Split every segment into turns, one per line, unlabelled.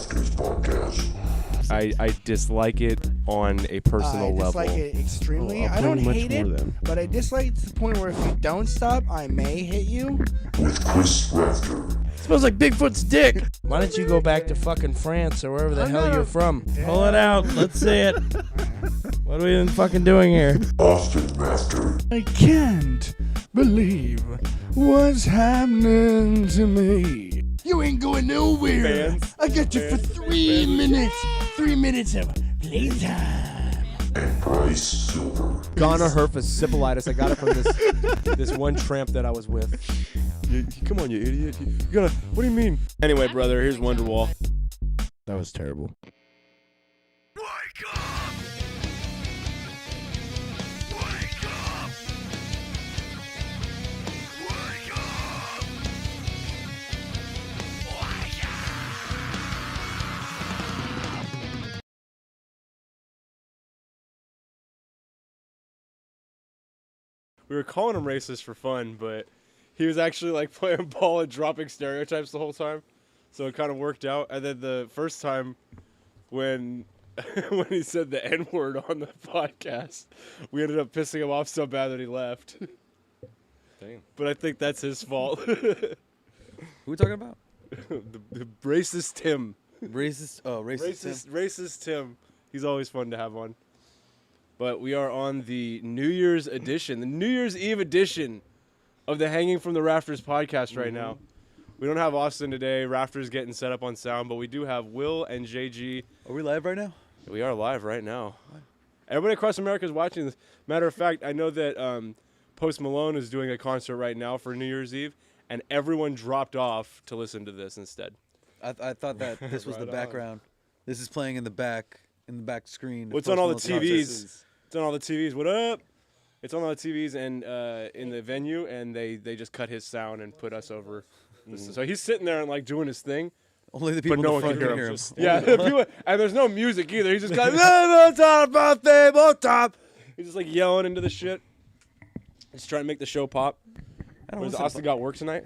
Rafters Podcast.
I dislike it on a personal level.
I dislike it extremely. I don't hate it, but I dislike it to the point where if you don't stop, I may hit you.
With Chris Rafter.
Smells like Bigfoot's dick.
Why don't you go back to fucking France or wherever the hell you're from?
Pull it out. Let's see it. What are we even fucking doing here?
Austin Rafter.
I can't believe what's happening to me. You ain't going nowhere. I got you for 3 minutes. 3 minutes of playtime.
And Bryce Silver.
Ghana herpes syphilitis. I got it from this one tramp that I was with. Come on, you idiot. You gotta. What do you mean? Anyway, brother, here's Wonderwall.
That was terrible.
Wake up! Wake up! Wake up! Wake up!
We were calling him racist for fun, but he was actually like playing ball and dropping stereotypes the whole time. So it kind of worked out. And then the first time when when he said the N-word on the podcast, we ended up pissing him off so bad that he left.
Damn.
But I think that's his fault.
Who are we talking about?
the racist Tim.
Racist. Oh, racist.
Racist Tim. He's always fun to have on. But we are on the New Year's edition, the New Year's Eve edition of the Hanging from the Rafters podcast right now. We don't have Austin today. Rafters getting set up on sound, but we do have Will and JG.
Are we live right now?
We are live right now. Everybody across America is watching this. Matter of fact, I know that Post Malone is doing a concert right now for New Year's Eve, and everyone dropped off to listen to this instead.
I thought that this was the background. This is playing in the back screen.
What's on all the TVs? It's on all the TVs. What up? It's on all the TVs and in the venue, and they just cut his sound and put us over. So he's sitting there and like doing his thing.
Only the people
but no
in the
one
front
can hear him.
him.
Yeah, people, and there's no music either. He's just got top. He's just like yelling into the shit. He's trying to make the show pop. Where's Austin got work tonight?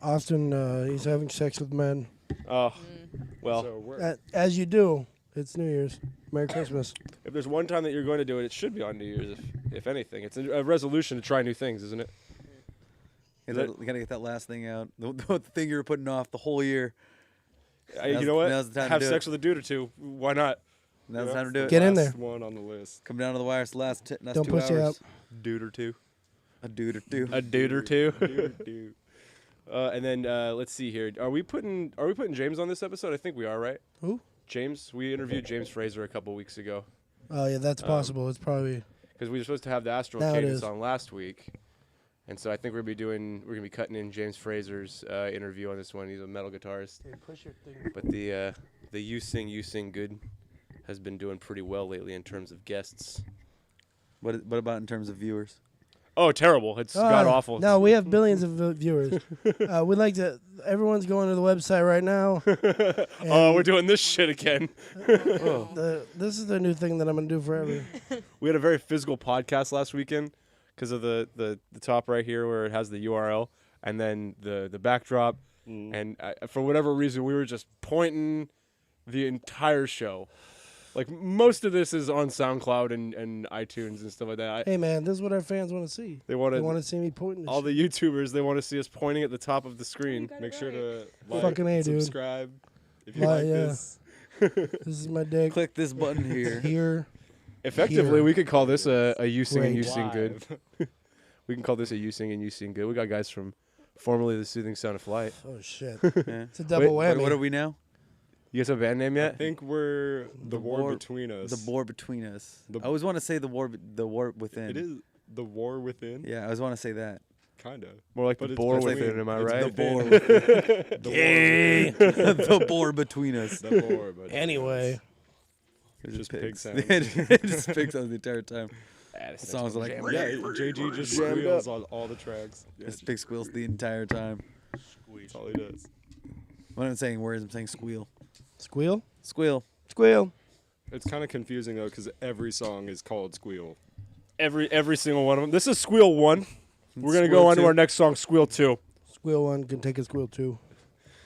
Austin, he's having sex with men.
Oh, well.
As you do. It's New Year's. Merry Christmas.
If there's one time that you're going to do it, it should be on New Year's, if anything. It's a resolution to try new things, isn't it?
You gotta get that last thing out. The thing you were putting off the whole year.
You know what?
Now's the time
Have
to do
sex
it.
with a dude or two. Why not?
Now's the time to do it.
Get in there.
One on the list. Come down to the wire. It's the last 2
Don't push you
hours.
out.
Dude or two.
A dude or two.
A dude or two. And then let's see here. Are we putting James on this episode? I think we are, right?
Who?
James. We interviewed James Fraser a couple weeks ago.
Oh yeah, that's possible. It's probably
because we were supposed to have the Astral
Now it
Cadence
is.
on last week, and so I think we're gonna be cutting in James Fraser's interview on this one. He's a metal guitarist.
Hey, push your thing.
But the You Sing Good has been doing pretty well lately in terms of guests.
What about in terms of viewers?
Oh, terrible! It's god awful.
No, we have billions of viewers. We'd like to. Everyone's going to the website right now.
Oh, we're doing this shit again.
This is the new thing that I'm gonna do forever.
We had a very physical podcast last weekend because of the top right here where it has the URL and then the backdrop. And for whatever reason, we were just pointing the entire show. Like, most of this is on SoundCloud and iTunes and stuff like that.
Hey man, this is what our fans want to see.
They want
to see me pointing.
All the YouTubers, they want to see us pointing at the top of the screen.
Make sure to like,
Fucking A, dude.
subscribe if you like this.
This is my dick.
Click this button here.
Here.
Effectively,
Here.
we could call this a You Sing and You
Great.
Sing Good. We can call this a You Sing and You Sing Good. We got guys from formerly the Soothing Sound of Flight.
Oh shit.
Yeah.
It's a double
Wait,
whammy.
What are we now?
You guys have a band name yet?
I think we're the war between us.
The war between us.
The-
I always want to say the war within.
It is the war within.
Yeah, I always want to say that.
Kind of.
More like
But
the
it's
boar
between.
within, am I
It's
right?
The boar.
The
the boar between us.
The war, but
Anyway.
It
just pig sounds.
it just pig sounds the entire time.
Ah,
The songs are like,
jam.
Yeah, JG just
Jammed
squeals on all the tracks. Yeah,
just pig squeals the entire time.
that's all he does.
When I'm saying words, I'm saying squeal.
Squeal?
Squeal.
Squeal.
It's kind of confusing though, because every song is called Squeal.
Every single one of them. This is Squeal 1. We're going to
Squeal
go on to
2.
our next song, Squeal 2.
Squeal 1 can take a squeal 2.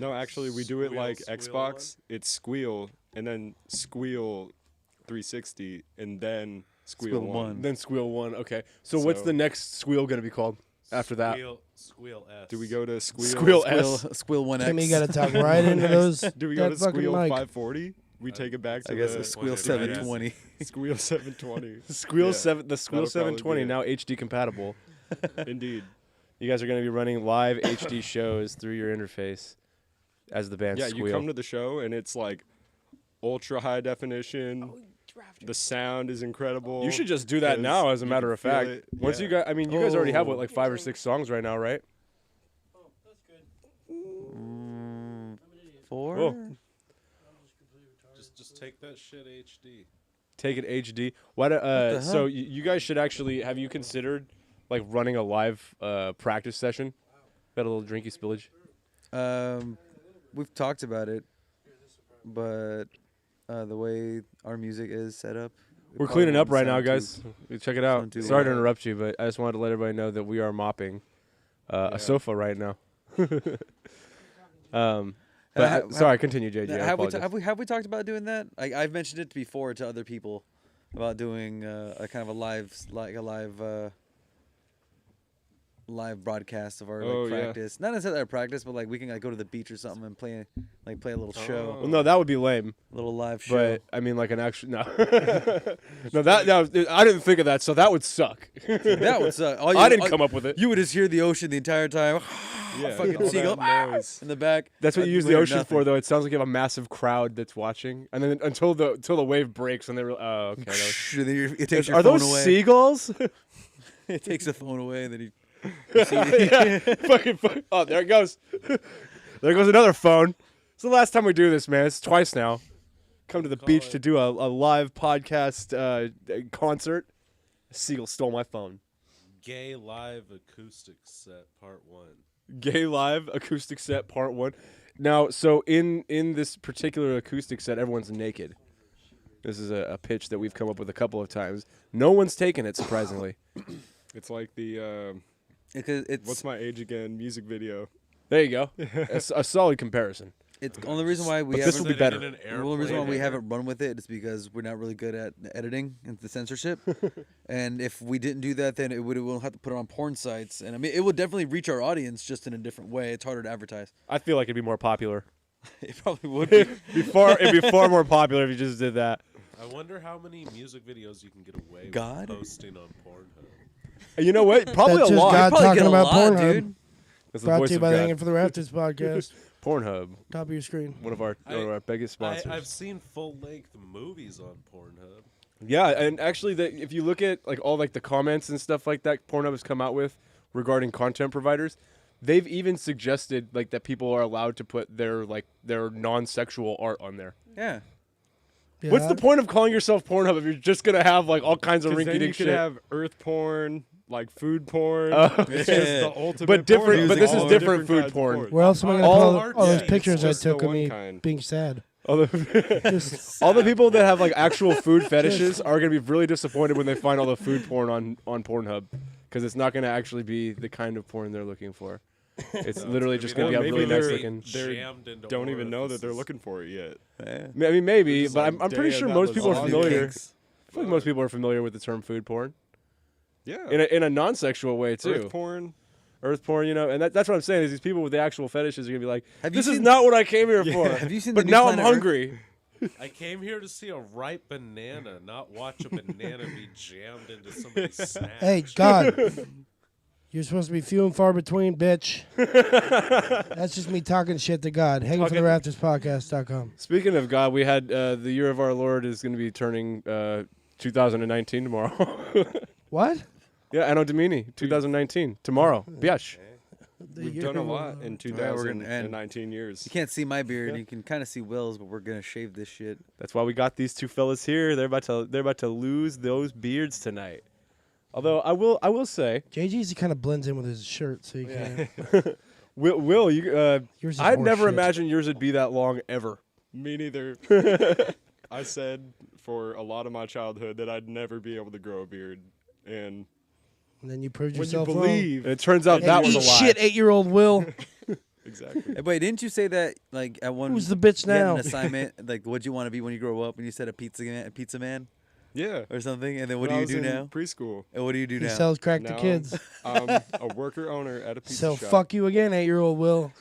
No, actually, we do it
Squeal,
like
squeal
Xbox. It's squeal and then squeal 360 and then squeal,
Squeal
1.
one.
Then squeal 1. Okay. So what's
So-
the next squeal gonna be called after that?
Squeal S.
Do we go to squeal?
Squeal
Squill,
S.
Squill 1X.
Timmy got to talk right into those.
Do we go
that
to
fucking
squeal
mic.
540? We take it back to
I guess
the
a Squeal
Whatever it is.
720.
squeal 720.
Squeal
Yeah,
7. The Squeal
that'll probably
720
be it.
now HD compatible.
Indeed.
You guys are gonna be running live HD shows through your interface as the band
Yeah,
Squeal.
you come to the show and it's like ultra high definition. The sound is incredible.
You should just do that
'cause
now, as a
you
matter
can
of
feel
fact.
it.
Once
Yeah.
you guys, I mean, you guys already have what,
Oh.
like 5 or 6 songs right now, right?
4?
Cool.
Just take that shit HD.
Take it HD. Why?
the
So
hell?
you guys should actually have you considered like running a live practice session? Got a little drinky spillage.
We've talked about it, but the way our music is set up, it
We're
probably
cleaning up
won't
right now,
sound
guys. Check it out.
sound too
Sorry to
loud.
interrupt you, but I just wanted to let everybody know that we are mopping a sofa right now. But
ha-
sorry, continue, JJ. I
have we
apologize.
have we talked about doing that? I've mentioned it before to other people about doing a kind of a live broadcast of our
Oh,
like,
yeah.
practice. Not necessarily our practice, but like we can like go to the beach or something and play a little show,
Well, no, that would be lame.
a little live show.
But I mean, like an actual no, no. I didn't think of that, so that would suck.
that would suck.
I didn't come up with it.
You would just hear the ocean the entire time.
Yeah,
fucking
all
seagull
that noise.
in the back.
That's what you use
We
the
heard
ocean
nothing.
for, though. It sounds like you have a massive crowd that's watching, and then until the wave breaks, and they re- oh, okay. that was-
And then it takes your
Are
phone
those
away.
seagulls?
It takes the phone away, and then
Yeah, fucking. Oh, there it goes. There goes another phone. It's the last time we do this, man. It's twice now. Come to the beach to do a live podcast concert. A seagull stole my phone.
Gay live acoustic set part 1.
Gay live acoustic set part 1. Now, so in this particular acoustic set, everyone's naked. This is a pitch that we've come up with a couple of times. No one's taken it, surprisingly.
It's like the
it's
what's my age again music video.
There you go. A solid comparison.
it's the only reason why we
But this
haven't.
will be better.
The only reason why we haven't run with it is because we're not really good at editing and the censorship. And if we didn't do that, then we'll have to put it on porn sites. And I mean, it would definitely reach our audience just in a different way. It's harder to advertise.
I feel like it'd be more popular.
It probably would be.
It'd be far more popular if you just did that.
I wonder how many music videos you can get away
God?
with posting on Pornhub.
And you know what? Probably
That's
a
just
lot.
God
Probably
talking
get a
about
lot,
Pornhub.
dude.
That's the
Brought
voice
to you
of
by the
God.
Hanging for the Rafters podcast.
Pornhub,
Top of your screen.
one of our biggest sponsors.
I've seen full-length movies on Pornhub.
Yeah, and actually, if you look at like all like the comments and stuff like that, Pornhub has come out with regarding content providers. They've even suggested like that people are allowed to put their non-sexual art on there.
Yeah.
What's the
Yeah.
point of calling yourself Pornhub if you're just gonna have like all kinds of
'Cause then you
rinky-dink
could
shit?
have earth porn, like food porn.
Yeah.
It's just the ultimate
But different-
porn.
but this is
All
different food
kinds of
porn.
Where else am I going to
All-
put all those
yeah,
pictures
it's
I
just the
took of
one
me
kind.
being sad?
all the,
Just
all the people that have like actual food fetishes are gonna be really disappointed when they find all the food porn on Pornhub, because it's not gonna actually be the kind of porn they're looking for. It's literally just gonna
Well,
be a
maybe
really nice
they're-
looking.
They
Jammed into
don't even know that they're
orifices.
looking for it yet.
Yeah.
I mean, maybe,
It's
but
like,
I'm pretty
damn,
sure
that
most
was
people are
awesome.
familiar.
Kinks.
I feel like most people are familiar with the term food porn
Yeah.
in a non-sexual way too.
Earth porn.
Earth porn, you know, and that's what I'm saying is these people with the actual fetishes are gonna be like,
Have you
this is
seen-
not what I came here for.
Have you seen
But
the new
now I'm
Planet Earth?
hungry.
I came here to see a ripe banana, not watch a banana be jammed into somebody's snatch.
hey, God. You're supposed to be few and far between, bitch. That's just me talking shit to God. Hanging for the Rafters podcast.com.
Speaking of God, we had the year of our Lord is going to be turning 2019 tomorrow.
What?
Yeah, Anno Domini, 2019 tomorrow. Biash.
We've done a lot in
Yeah, we're gonna end.
2019 years.
You can't see my beard. You can kind of see Will's, but we're gonna shave this shit.
That's why we got these two fellas here. They're about to lose those beards tonight. Although I will say,
JG's kind of blends in with his shirt, so you can't.
Will you?
Yours is
I'd
horse
never
shit.
imagined yours would be that long ever.
Me neither. I said for a lot of my childhood that I'd never be able to grow a beard, and
And then you proved
when you
yourself
believe,
And it turns out
wrong.
that
Hey,
was a
eat
lie.
shit, 8-year-old Will.
Exactly.
Hey, wait, didn't you say that like at one?
Who's the bitch
you had
now?
an assignment like what'd you want to be when you grow up, and you said a pizza man
Yeah.
or something, and then what
When I
do you
was
do
in
now?
Preschool.
And what do you do
He
now?
sells crack to
Now,
kids.
I'm a worker owner at a pizza
So
shop.
fuck you again, 8-year-old Will.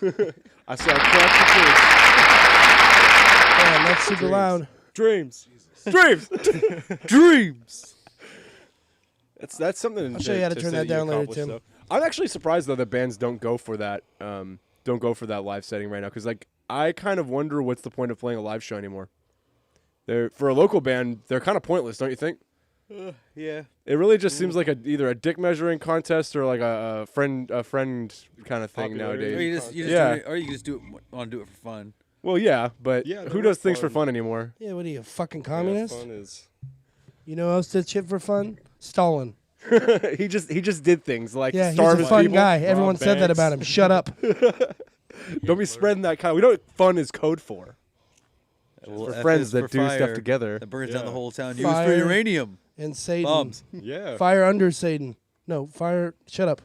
I said crack
Damn, that's super loud.
dreams. Dreams. Dreams. That's something.
I'll show you how to turn
say
that down later,
accomplish,
Tim.
though. I'm actually surprised though that bands don't go for that. Don't go for that live setting right now because like I kind of wonder what's the point of playing a live show anymore. They're for a local band, they're kind of pointless, don't you think?
Yeah.
It really just seems like either a dick measuring contest or like a friend kind of thing
Popularity.
Or
nowadays.
you just
Yeah.
do it, or you just want to do it for fun.
Well, yeah, but
Yeah,
who
they
does
were
things for
fun.
fun anymore?
Yeah, what are you, a fucking
Yeah,
communist?
fun is.
You know who else did shit for fun? Stalin.
he just did things like
Yeah, he's
starve
a
his
fun
people.
guy. Everyone said that
banks.
about him. Shut up.
Don't be spreading that kind. We know what fun is code for.
Well,
For
F
friends
is
that
for
do stuff
fire
together.
that burns down the
Yeah.
whole town. Used for
Fire.
uranium
And Satan.
bombs.
Yeah.
Fire under Satan. No, fire. Shut up.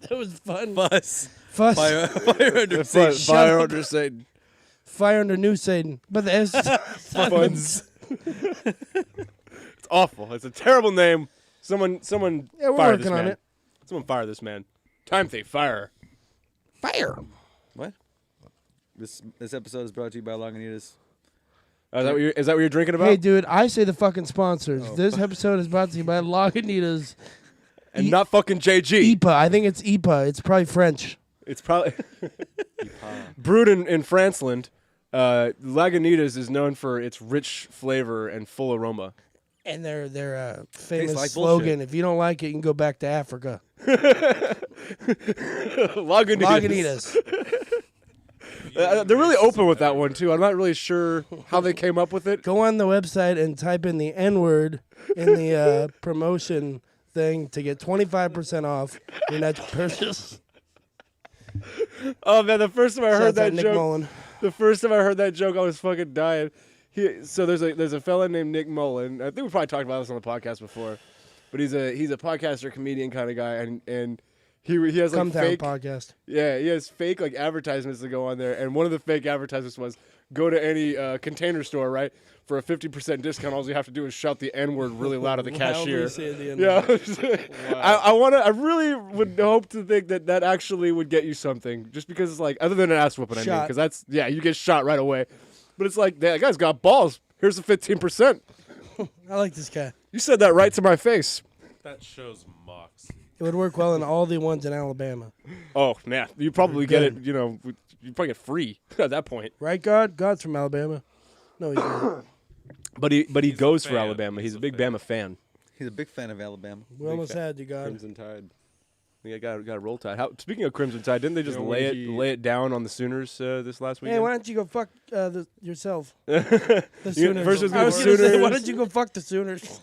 That was fun.
Fuss.
Fuss.
Fire, fire under
Fire,
Satan.
fire under Satan.
Fire under new Satan. But the S.
Funs. It's awful. It's a terrible name. Someone
Yeah, we're
fire this
working on
man.
it.
Someone fire this man. Time thief, fire.
Fire.
What? This episode is brought to you by Lagunitas.
Is that what you're drinking about?
Hey, dude, I say the fucking sponsors. This episode is brought to you by Lagunitas
and not fucking JG.
IPA. I think it's IPA. It's probably French.
It's probably brewed in Franceland. Lagunitas is known for its rich flavor and full aroma.
And their famous
like
slogan,
bullshit.
if you don't like it, you can go back to Africa.
Lagunitas.
Lagunitas.
They're really open with that one too. I'm not really sure how they came up with it.
Go on the website and type in the N-word in the promotion thing to get 25% off your next purchase.
Oh man, the first time I heard
Shouts out
that
Nick
joke,
Mullen.
the first time I heard that joke, I was fucking dying. So there's a fella named Nick Mullen. I think we probably talked about this on the podcast before, but he's a podcaster, comedian kind of guy, and he has like
Come Town
fake
podcast.
Yeah, he has fake like advertisements that go on there, and one of the fake advertisements was go to any Container Store, right, for a 50% discount. All you have to do is shout the N-word really loud at the cashier.
Say the N-word.
Yeah, I really would hope to think that actually would get you something, just because it's like other than an ass whooping, I mean,
Shot.
because that's you get shot right away, but it's like that guy's got balls. Here's the 15%.
I like this guy.
You said that right to my face.
That shows mocks.
It would work well in all the ones in Alabama.
Oh man, you probably get it.
Good.
You know, you probably get free at that point.
Right, God? God's from Alabama. No, he's not.
But he
He's a
goes for
fan.
Alabama. He's
He's
a
a
big
fan.
Bama fan.
He's a big fan of Alabama.
We almost had you, God.
Crimson Tide.
Yeah, got a roll tide. Speaking of Crimson Tide, didn't they just
You know,
lay
when
it
he-
lay it down on the Sooners this last
Hey,
weekend?
why don't you go fuck yourself? The Sooners.
first it was
I was
the
gonna say, why
Sooners.
don't you go fuck the Sooners?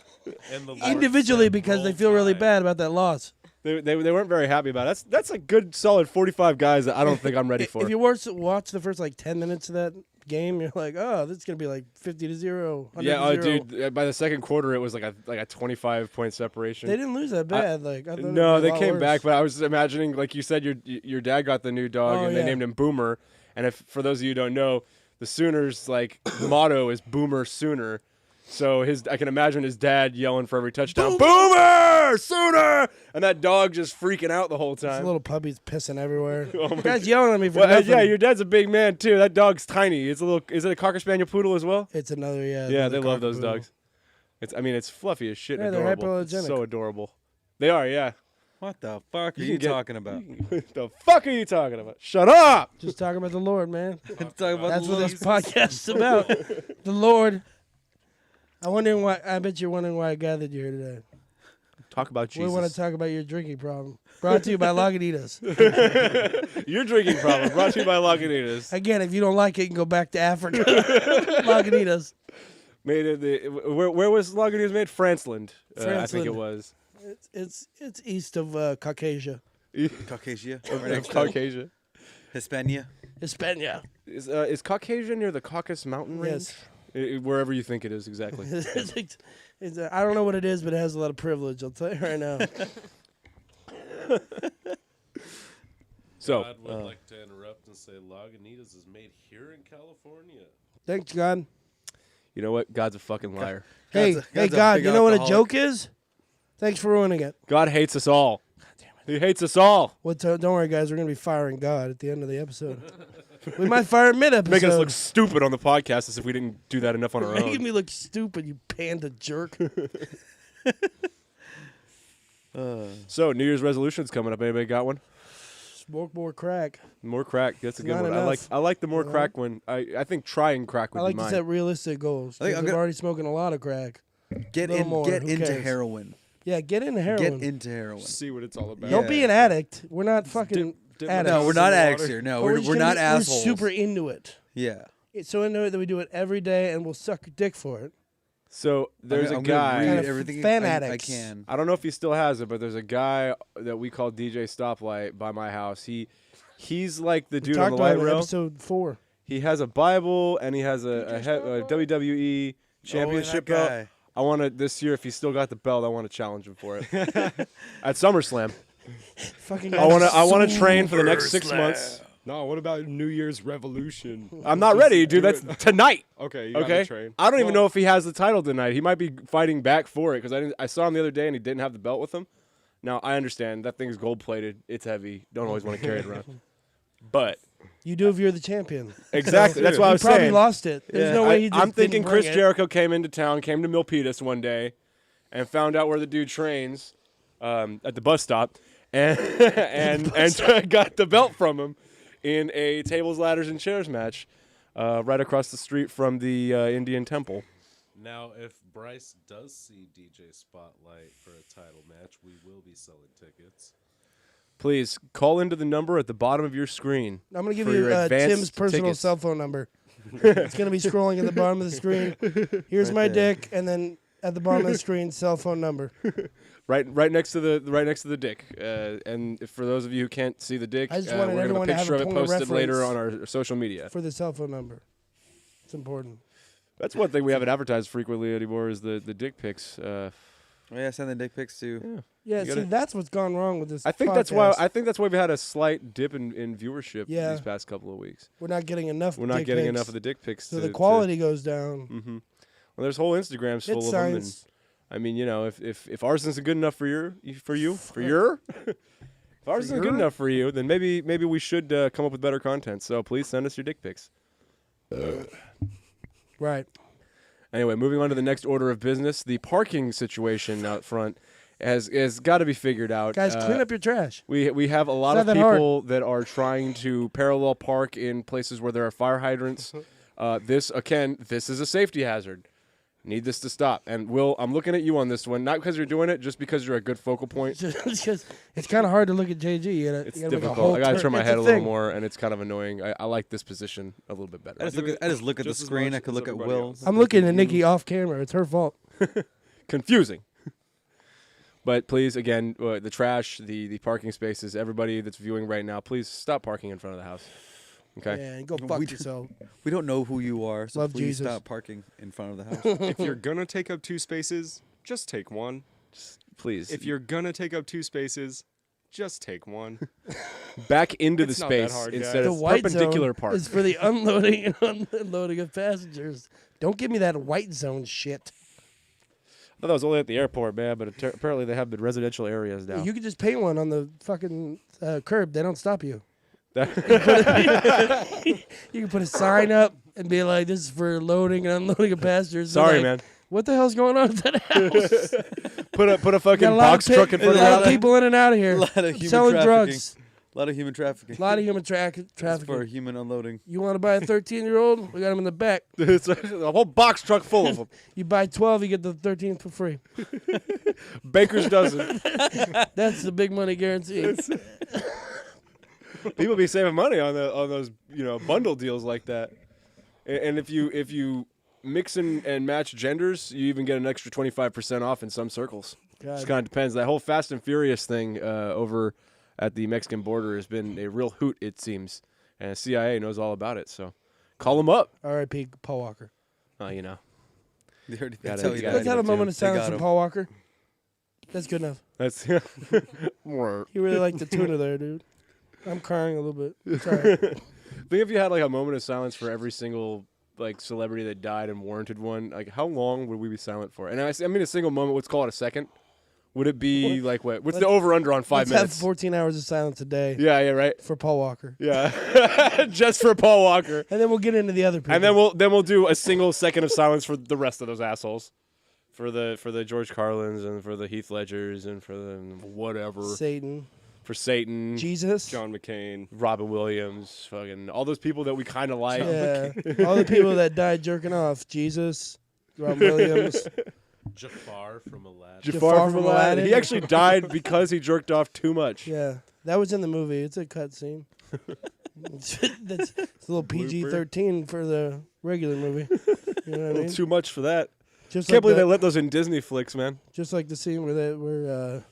And the Lord
Individually,
said,
because they
"Roll
feel really
Tide."
bad about that loss.
They weren't very happy about it. That's a good solid 45 guys that I don't think I'm ready for.
If you watch the first like 10 minutes of that game, you're like, oh, this is gonna be like 50-0. 100-0.
yeah, dude. By the second quarter, it was like a 25-point separation.
They didn't lose that bad. I thought
No,
it'd be
they
a lot
came
worse.
back, but I was just imagining, like you said, your dad got the new dog,
Oh,
and they
yeah.
named him Boomer. And if for those of you who don't know, the Sooners like motto is Boomer Sooner. So I can imagine his dad yelling for every touchdown, Boomer Sooner, and that dog just freaking out the whole
This
time.
little puppy's pissing everywhere.
Oh my
The guy's yelling at me for
Well,
nothing.
yeah, your dad's a big man too. That dog's tiny. Is it a Cocker Spaniel Poodle as well?
It's another, yeah.
Yeah,
another
they love those
cockapoodle.
dogs. It's fluffy as shit.
Yeah,
and
they're
adorable. It's
hypoallergenic.
so adorable. They are, yeah.
What the fuck are
You
you
can get-
talking about?
What the fuck are you talking about? Shut up!
Just talking about the Lord, man.
Talking about
That's
the
what this
ladies.
podcast is about. The Lord. I bet you're wondering why I gathered you here today.
Talk about Jesus.
We want to talk about your drinking problem. Brought to you by Lagunitas.
Your drinking problem brought to you by Lagunitas.
Again, if you don't like it, you can go back to Africa. Lagunitas.
Made it where was Lagunitas made? Franceland. I think it
Franceland.
was.
It's east of Caucasia.
Caucasia.
Of
Right next to
Caucasia.
Hispania.
Hispania.
Is Caucasia near the Caucasus Mountain range?
Yes.
Wherever you think it is, exactly.
I don't know what it is, but it has a lot of privilege. I'll tell you right now.
So,
God would like to interrupt and say Lagunitas is made here in California.
Thanks, God.
you know what? God's a fucking liar.
Hey,
God's
hey,
a
God,
big
you know what a
alcoholic.
joke is? Thanks for ruining it.
God hates us all. He hates us all.
Don't worry, guys. We're going to be firing God at the end of the episode. We might fire him mid-episode.
Making us look stupid on the podcast as if we didn't do that enough on our
Making
own.
me look stupid, you panda jerk.
So, New Year's resolutions coming up. Anybody got one?
Smoke more crack.
More crack. That's a good
Not
one.
enough.
I like the more
You know?
crack one. I think trying crack would
I like
be
to
mine.
set realistic goals.
I think
'cause
I'm
I'm
gonna-
already smoking a lot of crack.
Get
Little
in,
more,
get
who
into
cares?
heroin.
Yeah, get into heroin.
Get into heroin.
See what it's all about.
Don't be
Yeah.
an addict. We're not fucking
dip
addicts.
No, we're not
Some
addicts
water.
here. No,
But
we're
just
we're
gonna
not
be-
assholes.
We're super into it.
Yeah.
It's so into it that we do it every day, and we'll suck your dick for it.
So, there's
I'm
a
gonna
guy.
read
Kind of
everything
fan
I
addicts.
can.
I don't know if he still has it, but there's a guy that we call DJ Stoplight by my house. He's like the
We
dude
talked
on the
about
light
it in
rail.
episode 4.
He has a Bible and he has a WWE championship
Oh, that
belt.
guy.
I want to this year if he's still got the belt, I want to challenge him for it at SummerSlam.
Fucking
I want to train for the next 6 months.
No, what about New Year's Revolution?
I'm not
Just
ready, dude.
do
That's
it.
tonight.
Okay, you gotta
Okay.
train.
I don't even
Well,
know if he has the title tonight. He might be fighting back for it because I saw him the other day and he didn't have the belt with him. Now I understand that thing's gold plated. It's heavy. Don't always want to carry it around. But
You do if you're the champion.
exactly, that's what I
He
was
probably
saying.
lost it. There's no way he just
I'm thinking
didn't
Chris
bring it.
Jericho came into town, came to Milpitas one day, and found out where the dude trains at the bus stop, and and got the belt from him in a tables, ladders, and chairs match right across the street from the Indian Temple.
Now, if Bryce does see DJ Spotlight for a title match, we will be selling tickets.
Please call into the number at the bottom of your screen.
I'm going to give
for
you
your advanced
Tim's personal
tickets.
cell phone number. It's going to be scrolling at the bottom of the screen. Here's
Right
my
there.
dick, and then at the bottom of the screen, cell phone number.
Right next to the dick. And for those of you who can't see the dick,
I just
we're
wanted
gonna have
everyone
a
to have
picture
a
of it
point of
posted later on
reference.
our social media.
For the cell phone number. It's important.
That's one thing we haven't advertised frequently anymore is the dick pics.
Oh, yeah, send the dick pics too.
Yeah,
You
see,
gotta-
that's what's gone wrong with this
I think
podcast.
that's why we had a slight dip in viewership
Yeah.
these past couple of weeks.
We're not getting enough
We're not
dick
getting
pics,
enough of the dick pics.
so the quality goes down.
Well, there's whole Instagrams full
It's
of them. And,
science.
I mean, you know, if ours isn't good enough for your, if ours isn't good enough for you, then maybe we should come up with better content. So please send us your dick pics.
Right.
Anyway, moving on to the next order of business, the parking situation out front has got to be figured out.
Guys, clean up your trash.
We have a lot
It's
of
not that hard.
people that are trying to parallel park in places where there are fire hydrants. This is a safety hazard. Need this to stop. And Will, I'm looking at you on this one, not because you're doing it, just because you're a good focal point.
Just it's kind of hard to look at JG.
It's
you gotta make a
difficult.
whole
I gotta
turn.
turn my
It's
head a little
thing.
more, and it's kind of annoying. I like this position a little bit better.
I just look at the
just as
screen.
much
I could
as
look at
everybody
Will.
else.
I'm looking at Nikki off camera. It's her fault.
Confusing. But please, again, the trash, the parking spaces, everybody that's viewing right now, please stop parking in front of the house. Okay?
Yeah, and go fuck
We do-
yourself.
We don't know who you are, so
Love
please
Jesus.
stop parking in front of the house.
If you're gonna take up 2 spaces, just take one.
Please.
If you're gonna take up 2 spaces, just take one.
back into the
It's not that
space
hard,
instead
guys.
The
of
white
perpendicular
zone
park.
is for the unloading and unloading of passengers. Don't give me that white zone shit.
I thought that was only at the airport, man, but apparently they have the residential areas now.
You could just paint one on the fucking curb. They don't stop you. You can put a sign up and be like, "This is for loading and unloading of passengers." They're
Sorry,
like,
man.
What the hell's going on at that house?
Put a
Got
fucking
a lot
box
of
truck in front
a
of
lot
that.
of people in and out of here.
A lot of human
Selling
trafficking.
drugs.
A lot of human trafficking.
A lot of human
It's for
trafficking.
human unloading.
You want to buy a 13-year-old? We got him in the back.
It's a whole box truck full of them.
You buy 12, you get the 13th for free.
Baker's dozen.
That's the big money guarantee.
People be saving money on those bundle deals like that. And if you mix and match genders, you even get an extra 25% off in some circles.
God.
Just kind of depends. That whole Fast and Furious thing over at the Mexican border has been a real hoot, it seems. And CIA knows all about it. So call them up.
R.I.P. Paul Walker.
You know.
They already
Gotta-
tell you
gotta
that.
Let's have a
too.
moment of
They
silence
got
for
him.
Paul Walker. That's good enough.
That's
He really liked the tuna there, dude. I'm crying a little bit. Sorry.
Think if you had like a moment of silence for every single like celebrity that died and warranted one, like how long would we be silent for? And I mean a single moment. Let's call it a second. Would it be like what? What's the over under on 5
Let's
minutes?
have 14 hours of silence a day
Yeah, right.
for Paul Walker.
Yeah, just for Paul Walker.
And then we'll get into the other people.
And then we'll do a single second of silence for the rest of those assholes, for the George Carlins and for the Heath Ledgers and for the whatever,
Satan,
for Satan,
Jesus.
John McCain.
Robin Williams, fucking all those people that we kind of like.
Yeah. All the people that died jerking off. Jesus, Rob Williams.
Jafar from Aladdin.
Jafar from Aladdin.
Aladdin.
He actually died because he jerked off too much.
Yeah. That was in the movie. It's a cut scene. It's a little PG-13 for the regular movie. You know what I mean?
Too much for that.
Just
Can't believe
the,
they let those in Disney flicks, man.
Just like the scene where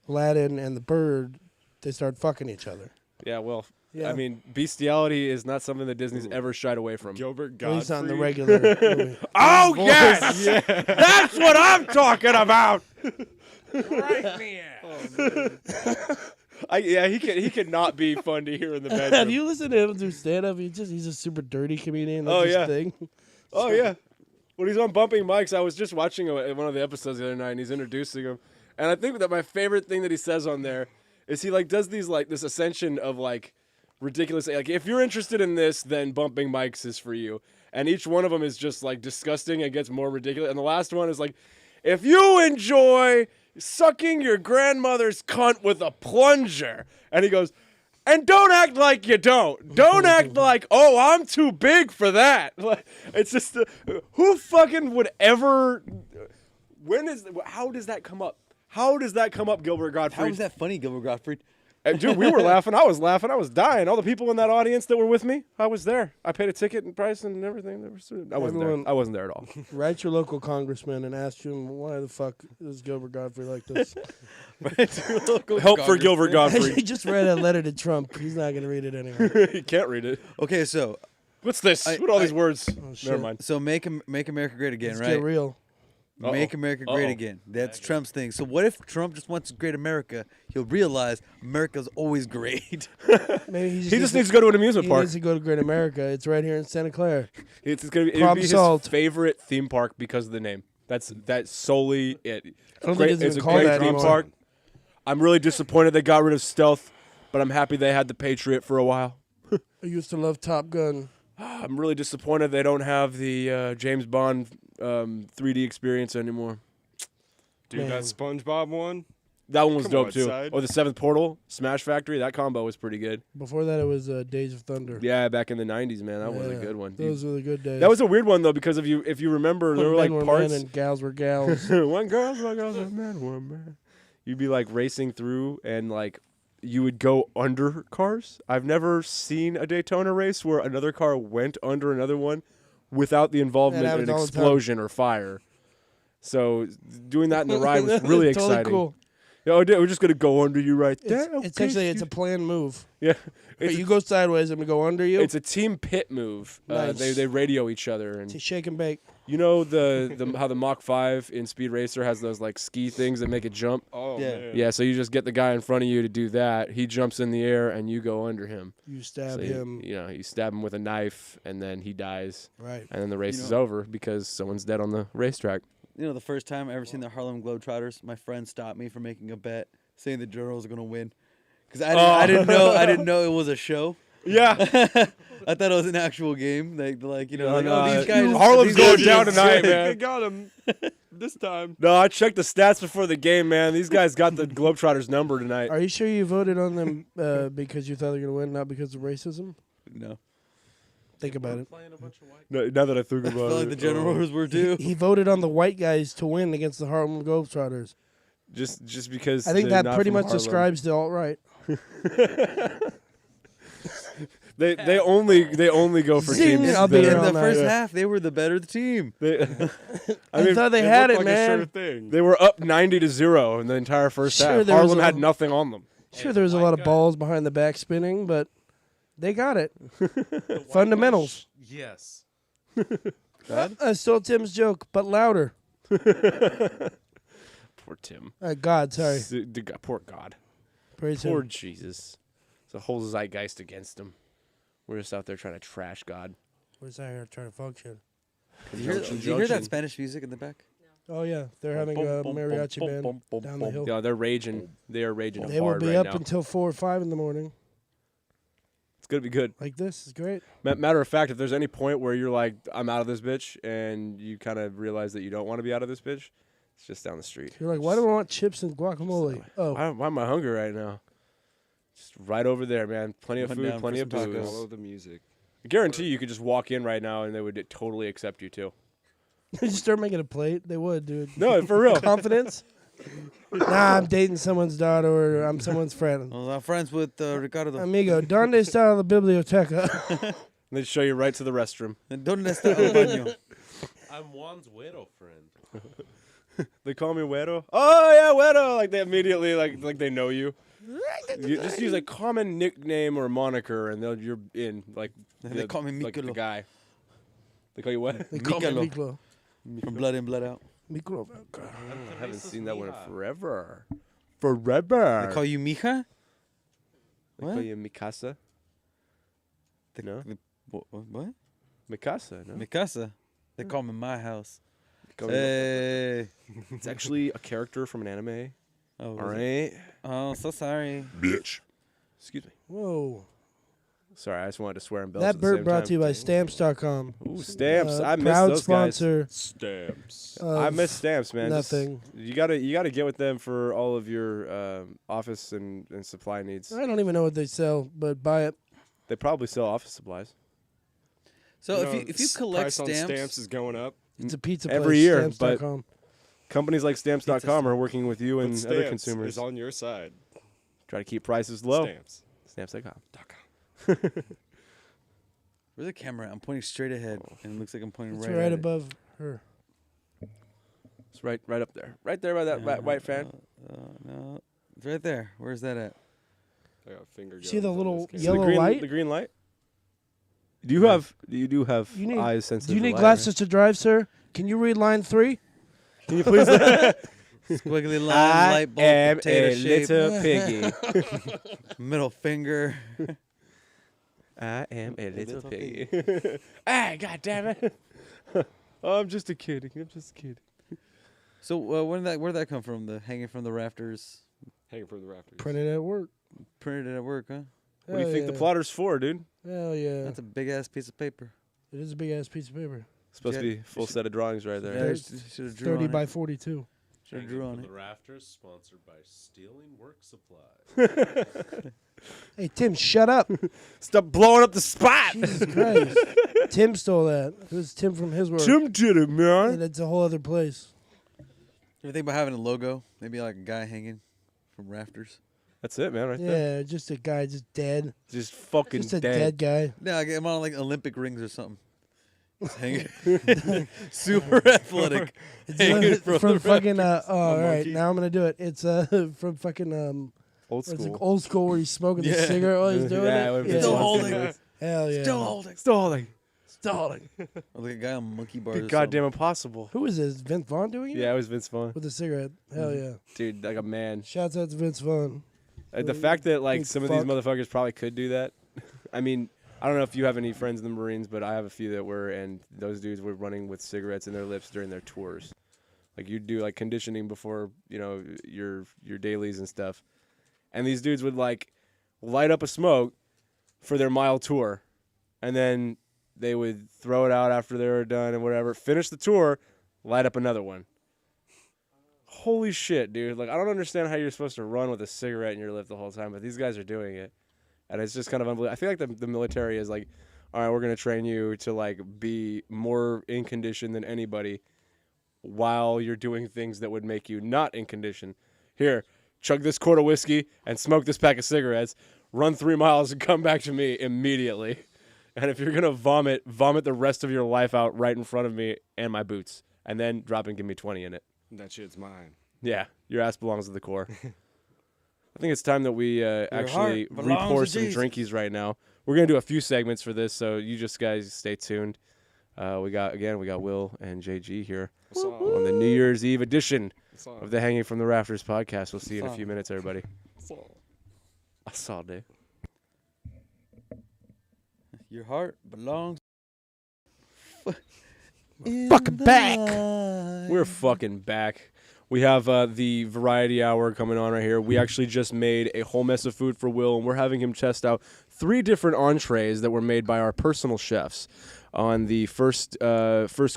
Aladdin and the bird, they start fucking each other.
Yeah, well,
Yeah.
I mean, bestiality is not something that Disney's ever shied away from.
Gilbert
At least on the
Gottfried.
regular movie.
Oh yes, that's what I'm talking about. He could not be fun to hear in the bedroom.
Have you listened to him do stand-up? He's a super dirty comedian. That's
Oh,
his
yeah.
thing.
Oh yeah, when he's on Bumping Mics, I was just watching one of the episodes the other night, and he's introducing him, and I think that my favorite thing that he says on there is he like does these like this ascension of like ridiculous, like if you're interested in this, then Bumping Mics is for you, and each one of them is just like disgusting and gets more ridiculous, and the last one is like, if you enjoy sucking your grandmother's cunt with a plunger, and he goes. And don't act like you don't. Don't act like, oh, I'm too big for that. Like, it's just, who fucking would ever? How does that come up? How does that come up, Gilbert Gottfried?
How is that funny, Gilbert Gottfried?
Dude, we were laughing. I was laughing. I was dying. All the people in that audience that were with me, I was there. I paid a ticket and price and everything. I wasn't there. I wasn't there at all.
Write your local congressman and ask him why the fuck is Gilbert Gottfried like this.
Help for Gilbert
he
Gottfried.
just read a letter to Trump. He's not gonna read it anyway.
He can't read it.
Okay, so
What's this? What are all these words?
shit.
Never mind.
make America great again,
Let's
right?
get real.
Make America great again. That's Trump's thing. So what if Trump just wants great America? He'll realize America's always great.
Maybe
He just needs to go to an amusement
He
park.
needs to go to Great America. It's right here in Santa Clara.
It's gonna be, it'd
Problem
be his
solved.
favorite theme park because of the name. That's solely it.
I don't think it's
It's
even
a
called
great
that
theme
anymore.
park. I'm really disappointed they got rid of Stealth, but I'm happy they had the Patriot for a while.
I used to love Top Gun.
I'm really disappointed they don't have the James Bond 3D experience anymore.
Dude,
Man.
that SpongeBob one.
That one was
Come
dope
on,
too.
side.
Or the Seventh Portal, Smash Factory. That combo was pretty good.
Before that, it was Days of Thunder.
Yeah, back in the '90s, man, that was a
Yeah,
good one.
Those were the good days.
That was a weird one though because if you remember, there were
Men
like
were
parts.
men and gals were gals.
One girl's and men were men. You'd be like racing through and like you would go under cars. I've never seen a Daytona race where another car went under another one without the involvement in
happens
an
all the time.
explosion or fire. So doing that in the ride was really
Totally
exciting.
cool.
Oh, dude, we're just gonna go under you right there.
It's actually it's a planned move.
yeah.
But
It's,
you go sideways, I'm gonna go under you.
it's a team pit move.
Nice.
They radio each other and
To shake and bake.
you know the how the Mach 5 in Speed Racer has those like ski things that make it jump.
Oh
Yeah.
man.
Yeah, so you just get the guy in front of you to do that. He jumps in the air and you go under him.
You stab
So
him.
you stab him with a knife and then he dies.
Right.
And then the race
You
is
know-
over because someone's dead on the racetrack.
You know, the first time I ever seen the Harlem Globetrotters, my friend stopped me from making a bet, saying the Generals are gonna win, because I didn't know it was a show.
Yeah.
I thought it was an actual game. These guys.
Harlem's
these
going
guys-
down tonight,
I
man.
got him this time.
No, I checked the stats before the game, man. These guys got the Globetrotters number tonight.
Are you sure you voted on them because you thought they were gonna win, not because of racism?
No,
Think about it.
Playing a bunch of white.
No, now that I think
I
about
felt
it.
like the Generals were too.
He voted on the white guys to win against the Harlem Globetrotters.
just because
I think
they're
that
not
pretty
from
much
Harlem.
describes the alt right.
They only go for
Zing,
teams.
I'll be
that
here
are-
In
all
the
night.
first half, they were the better team.
they-
I thought they had it,
looked like a sure
man.
thing.
They were up 90-0 in the entire first
Sure,
half.
there was
Harlem
a-
had nothing on them.
Sure, there was a lot of balls behind the back spinning, but they got it. Fundamentals.
Yes.
I stole Tim's joke, but louder.
Poor Tim.
God, sorry.
Poor God.
Praise
Poor
him.
Jesus. the whole zeitgeist against him. We're just out there trying to trash God.
We're just out here trying to function.
Do you hear that Spanish music in the back?
Oh yeah, they're having a mariachi band down the hill.
Yeah, they're raging. They are raging
They will
hard
be
right
up
now.
until 4 or 5 in the morning.
It's gonna be good.
Like this is great.
Matter of fact, if there's any point where you're like, I'm out of this bitch, and you kind of realize that you don't want to be out of this bitch, it's just down the street.
You're like, why do I want chips and guacamole? Oh,
Why am I hungry right now? Just right over there, man. Plenty of
Come
food,
down
plenty
for
of
some tacos.
booze.
Follow the music.
I guarantee you could just walk in right now and they would totally accept you too.
you start making a plate. They would, dude.
No, for real.
Confidence. Nah, I'm dating someone's daughter or I'm someone's friend.
Well, I'm friends with Ricardo.
Amigo, ¿dónde está la biblioteca?
They just show you right to the restroom.
¿Dónde está el baño?
I'm Juan's widow friend.
They call me Güero. Oh yeah, Güero. Like they immediately like they know you. You just use a common nickname or moniker, and you're in. Like
They call me
like the
Mikolo.
guy. They call you what?
They call me
Mikolo.
Miklo.
From Blood In, Blood Out.
Miklo.
I haven't seen that one in forever. Forever.
They call you Mija?
They call
What?
you Mikasa. No,
What?
Mikasa. No,
Mikasa. They call me my house.
They call me-
Hey.
It's actually a character from an anime.
Oh,
All
was it?
right.
Oh, so sorry.
Bitch.
Excuse me.
Whoa.
Sorry, I just wanted to swear and belch
That
at the
Burt
same
brought
time.
to you by Stamps.com.
Ooh, stamps. I miss
proud
those guys.
sponsor.
Stamps.
I miss stamps, man. Just-
Nothing.
you gotta get with them for all of your office and supply needs.
I don't even know what they sell, but buy it.
They probably sell office supplies
So
know,
if you collect
price on
stamps,
stamps is going up.
It's a pizza
Every
place.
year, but-
Stamps.com.
companies like Stamps.com are working with you and
But
other
Stamps
consumers.
is on your side.
Try to keep prices low.
Stamps.
Stamps.com.
where's the camera at? I'm pointing straight ahead, and it looks like I'm pointing
It's
right,
right
at
above her.
It's right up there. Right there by that white fan.
No, it's right there. Where's that at?
I got finger
See the
guns on
little
this
See
camera.
yellow light?
The green light? You do have
You need-
eyes sensitive.
Do you
to
need
light,
glasses to drive, sir? Can you read line 3?
right? Can you please?
Squiggly line,
I
light bulb,
am
potato
a
shape,
little piggy.
middle finger.
I am a little
little
piggy. Ah, god damn it! Oh, I'm just a kid. I'm just a kid.
So where'd that come from? The hanging from the rafters,
Hanging from the rafters.
Printed at work.
printed at work, huh?
What do you think the plotter's for, dude?
Hell yeah.
That's a big ass piece of paper.
It is a big ass piece of paper.
Supposed to be full set of drawings right
Yeah,
there.
you should have drew
30
on
by
it.
42.
Should have
Hanging
drew
from
on
the
it.
rafters, sponsored by Stealing Work Supply.
Hey, Tim, shut up.
Stop blowing up the spot.
Jesus Christ. Tim stole that. It was Tim from his work.
Tim did it,
And
man.
it's a whole other place.
You ever think about having a logo? Maybe like a guy hanging from rafters.
That's it, man. Right there.
Yeah, just a guy just dead.
Just fucking
Just a
dead.
dead guy.
No, I'm on like Olympic rings or something. Just hanging. Super athletic. Hanging
From
the
fucking oh, all right,
monkey.
now I'm gonna do it. It's from fucking
Old
what's it,
school.
old school where he's smoking the
Yeah.
cigarette while he's doing
Yeah,
it.
when
Yeah.
Vince
Still
Vaughn's
holding
doing
it.
Hell yeah.
Still holding.
Stalling.
Stalling.
Or like a guy on monkey bars.
Be
or
goddamn impossible.
Who is this? Vince Vaughn doing it?
Yeah, it was Vince Vaughn.
With a cigarette. Hell yeah.
Dude, like a man.
Shouts out to Vince Vaughn.
The fact that like
big
some of these
fuck.
motherfuckers probably could do that. I mean, I don't know if you have any friends in the Marines, but I have a few that were, and those dudes were running with cigarettes in their lips during their tours. Like you do like conditioning before, you know, your dailies and stuff. And these dudes would like light up a smoke for their mile tour, and then they would throw it out after they were done and whatever. Finish the tour, light up another one. Holy shit, dude. Like, I don't understand how you're supposed to run with a cigarette in your lip the whole time, but these guys are doing it. And it's just kind of unbelievable. I feel like the military is like, all right, we're going to train you to, like, be more in condition than anybody while you're doing things that would make you not in condition. Here, chug this quart of whiskey and smoke this pack of cigarettes, run 3 miles and come back to me immediately. And if you're going to vomit the rest of your life out right in front of me and my boots. And then drop and give me 20 in it.
That shit's mine.
Yeah, your ass belongs to the Corps. I think it's time that we actually
heart belongs
re-pour
to
some
Jesus.
drinkies right now. We're going to do a few segments for this, so you just guys stay tuned. We got Will and JG here
What's up?
on the New Year's Eve edition
What's up?
of the Hanging from the Rafters podcast. We'll see you in a
What's
few
up?
minutes, everybody.
What's up?
I saw, dude.
Your heart belongs.
Fucking back.
We're fucking back. We have the variety hour coming on right here. We actually just made a whole mess of food for Will, and we're having him test out 3 different entrees that were made by our personal chefs. On the first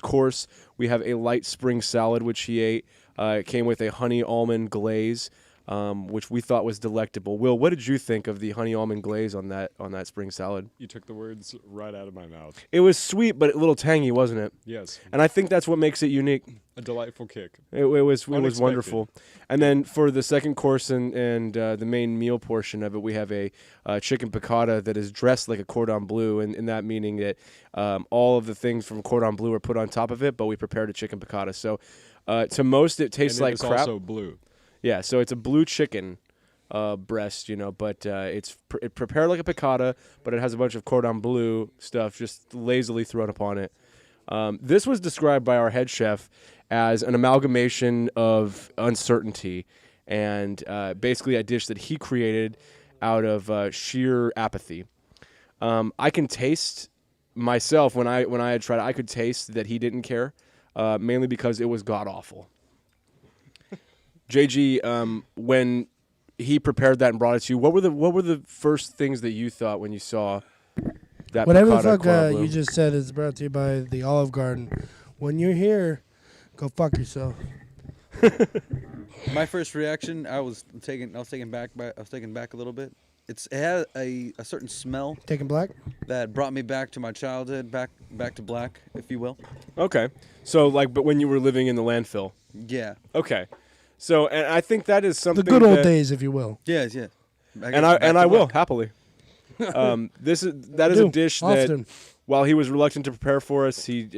course, we have a light spring salad, which he ate. It came with a honey almond glaze, which we thought was delectable. Will, what did you think of the honey almond glaze on that spring salad?
You took the words right out of my mouth.
It was sweet, but a little tangy, wasn't it?
Yes,
And I think that's what makes it unique.
a delightful kick.
It was
Unexpected.
wonderful. And then for the second course and the main meal portion of it, we have a chicken piccata that is dressed like a cordon bleu, and that meaning that all of the things from cordon bleu are put on top of it, but we prepared a chicken piccata. So to most, it tastes
And
like
it's
crap.
also blue.
Yeah, so it's a blue chicken breast, but it's prepared like a piccata, but it has a bunch of cordon bleu stuff just lazily thrown upon it. This was described by our head chef as an amalgamation of uncertainty and basically a dish that he created out of sheer apathy. I can taste myself when I had tried it, I could taste that he didn't care, mainly because it was god awful. JG, when he prepared that and brought it to you, what were the first things that you thought when you saw that?
Whatever the
piccata
fuck
cordon bleu?
you just said is brought to you by the Olive Garden. When you're here, go fuck yourself.
My first reaction, I was taken back a little bit. It had a certain smell
Taking black?
that brought me back to my childhood, back to black, if you will.
Okay, so but when you were living in the landfill.
Yeah.
Okay, so and I think that is something
The good old
that-
days, if you will.
Yes. Yeah.
and I will happily. That is a dish that,
often.
while he was reluctant to prepare for us, he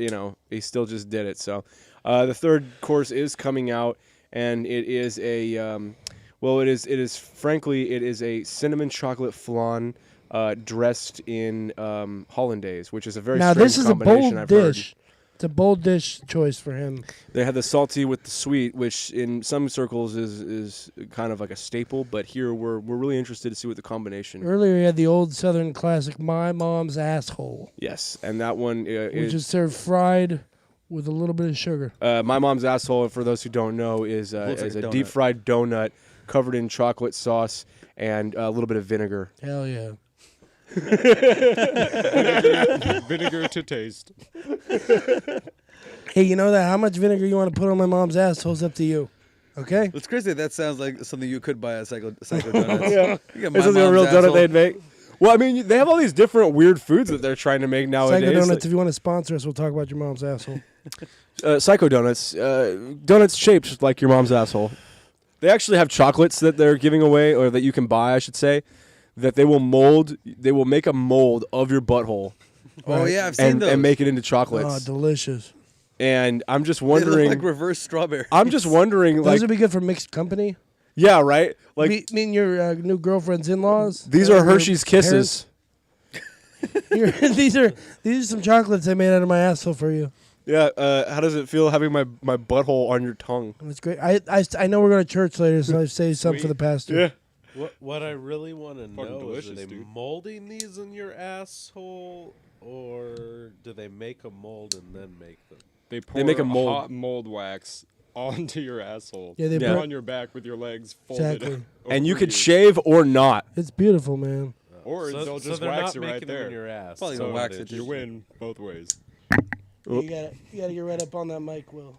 still just did it. So, the third course is coming out, and it is frankly a cinnamon chocolate flan dressed in hollandaise, which is a very
Now,
strange
this is a
combination,
bold
I've heard.
dish. It's a bold dish choice for him.
They had the salty with the sweet, which in some circles is kind of like a staple, but here we're really interested to see what the combination.
Earlier, he had the old Southern classic, My Mom's Asshole,
Yes, and that one
which is served fried with a little bit of sugar.
My mom's asshole, for those who don't know, is
Looks like
a
a
deep
donut.
fried donut covered in chocolate sauce and a little bit of vinegar.
Hell yeah.
Vinegar to taste.
Hey, you know that? How much vinegar you want to put on my mom's asshole is up to you. Okay?
It's crazy. That sounds like something you could buy at Psycho Donuts.
Yeah.
You got
This
My
is a
Mom's
real donut
Asshole.
they'd make. Well, I mean, they have all these different weird foods that they're trying to make nowadays.
Psycho Donuts,
Like,
if you want to sponsor us, we'll talk about your mom's asshole.
Psycho Donuts, donuts shaped like your mom's asshole. They actually have chocolates that they're giving away, or that you can buy, I should say, that they will mold. They will make a mold of your butthole
Oh yeah, I've seen those.
and make it into
Oh,
chocolates.
delicious.
And I'm just
They look
wondering.
like reverse strawberry.
I'm just wondering,
Those
like,
would be good for mixed company.
yeah, right? Like,
mean your new girlfriend's in-laws?
these are Hershey's Kisses.
These are some chocolates I made out of my asshole for you.
Yeah, how does it feel having my butthole on your tongue?
That's great. I know we're going to church later, so I say something for the pastor.
What I really want to know is, are
delicious,
they
dude.
molding these in your asshole, or do they make a mold and then make them?
They pour
make a mold.
hot mold wax onto your asshole.
Yeah, they
Yeah.
put-
on your back with your legs folded.
Exactly.
And you
over
could shave or not.
It's beautiful, man.
Or
so,
they'll
so
just
they're
wax
not
it right
making them
there.
in your ass.
Probably
So
gonna wax it.
you win both ways.
You gotta get right up on that mic, Will.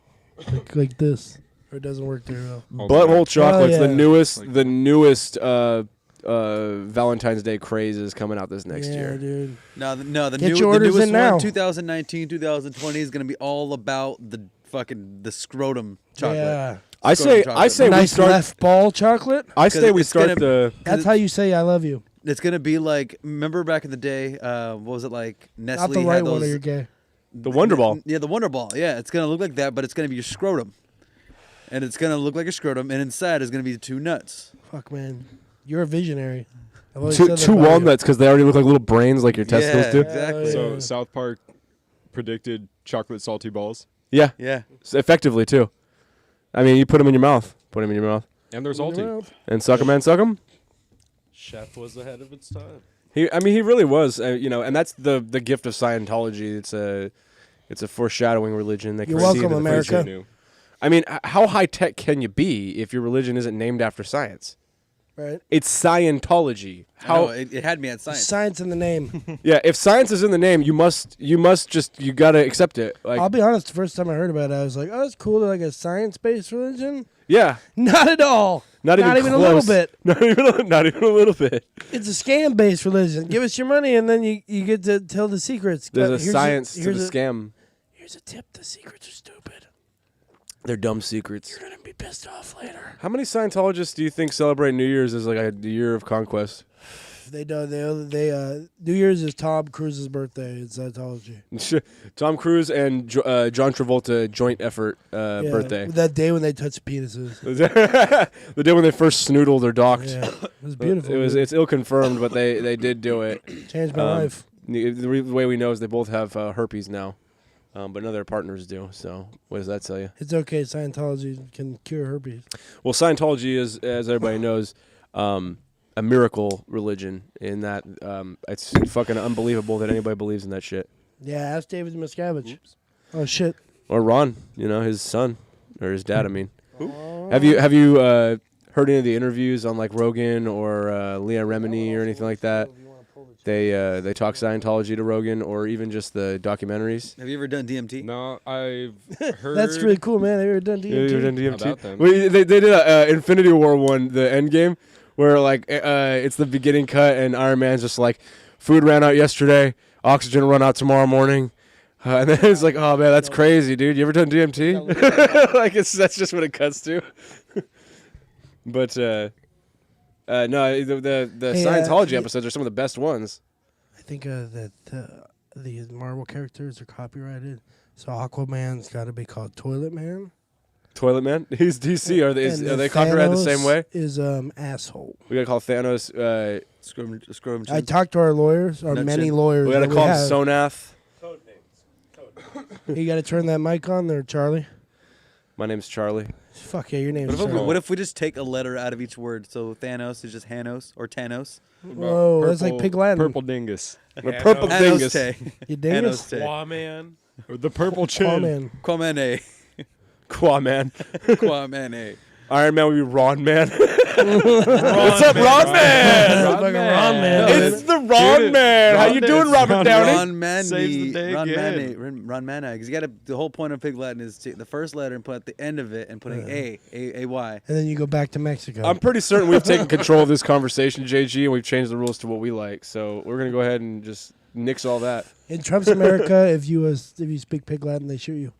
Like this, or it doesn't work very well.
Butthole chocolates,
yeah.
the newest Valentine's Day craze is coming out this next
yeah,
year.
dude.
No, the
Get your orders
newest
in now.
one, 2019, 2020 is gonna be all about the scrotum chocolate.
Yeah.
I say
chocolate.
we
Nice
start.
left ball chocolate.
I say we
it's
start
gonna-
the.
That's how you say I love you.
It's gonna be like, remember back in the day, what was it like? Nestle
Not the
had
right
those,
one, or you're gay.
The Wonder Ball.
Yeah, the Wonder Ball. Yeah, it's gonna look like that, but it's gonna be your scrotum, and it's gonna look like a scrotum, and inside is gonna be 2 nuts.
Fuck, man. You're a visionary. I've always
Two
said that
two
about you.
walnuts because they already look like little brains, like your testicles
Yeah,
do.
exactly.
So
Yeah.
South Park predicted chocolate salty balls.
Yeah,
Yeah,
effectively too. I mean, you put them in your mouth. Put them in your mouth
And they're salty.
and suck them and suck them.
Chef was ahead of its time.
He really was. And that's the gift of Scientology. It's a foreshadowing religion that
You're
can see
welcome,
into the future.
America.
I mean, how high tech can you be if your religion isn't named after science?
Right.
It's Scientology.
No, it had me at science.
Science in the name.
Yeah, if science is in the name, you gotta accept it. Like,
I'll be honest. The first time I heard about it, I was like, "Oh, it's cool. They're like a science-based religion."
yeah,
Not at all.
not even
a little
close.
bit.
Not even a little bit.
It's a scam-based religion. Give us your money, and then you get to tell the secrets.
There's a
Here's
science to
here's
the
a-
scam.
Here's a tip: the secrets are stupid.
They're dumb secrets.
You're gonna be pissed off later.
How many Scientologists do you think celebrate New Year's as like a year of conquest?
They do. They New Year's is Tom Cruise's birthday in Scientology.
Tom Cruise and John Travolta joint effort
Yeah,
birthday.
That day when they touched penises.
The day when they first snoodled or docked.
Yeah, it was beautiful.
It's ill confirmed, but they did do it.
changed my life.
The way we know is they both have herpes now, but none of their partners do. So what does that tell you?
It's okay. Scientology can cure herpes.
Well, Scientology is, as everybody knows, a miracle religion in that it's fucking unbelievable that anybody believes in that shit.
Yeah, ask David Miscavige. Oh shit.
Or Ron, his son or his dad. I mean, have you heard any of the interviews on like Rogan or Leah Remini or anything like that? They talk Scientology to Rogan or even just the documentaries.
Have you ever done DMT?
No, I've heard.
That's really cool, man. Have you ever done
Yeah, you ever done
DMT?
DMT?
About them.
They did a Infinity War one, the end game, where like it's the beginning cut and Iron Man's just like, food ran out yesterday, oxygen will run out tomorrow morning. And then it's like, oh man, that's crazy, dude. You ever done DMT? Like that's just what it cuts to. But no, the
Hey,
Scientology
yeah.
episodes are some of the best ones.
I think that the Marvel characters are copyrighted. So Aquaman's got to be called Toilet Man.
Toilet Man, he's DC. Are
And
they copyrighted the same
Thanos
way?
Is asshole.
We gotta call Thanos.
Scrum
I talked to our lawyers, our
Nut
many
chin.
lawyers.
We gotta
that
call him
have.
Sonath.
You got to turn that mic on there, Charlie.
My name's Charlie.
Fuck yeah, your name's
What if,
Charlie.
what if we just take a letter out of each word? So Thanos is just Hanos or Tanos.
Whoa, that's like pig Latin.
Purple dingus.
The purple
Hanos
dingus.
Tay.
You dingus?
Hanos Tay.
Aquaman.
Or the purple
Oh,
chin.
man.
Kwamane.
Quaman.
Kwamane.
Iron Man would be Ron Man. What's up, Ron Man?
Fucking Ron Man.
It's the Ron Man. How you doing, Robert Downey?
Ron Manny.
Saves the day
Ron
again.
Manny. Ron Manny. Because you got to. The whole point of Pig Latin is to take the first letter and put at the end of it and putting A-Y.
And then you go back to Mexico.
I'm pretty certain we've taken control of this conversation, JG, and we've changed the rules to what we like. So we're gonna go ahead and just nix all that.
In Trump's America, if you speak pig Latin, they shoot you.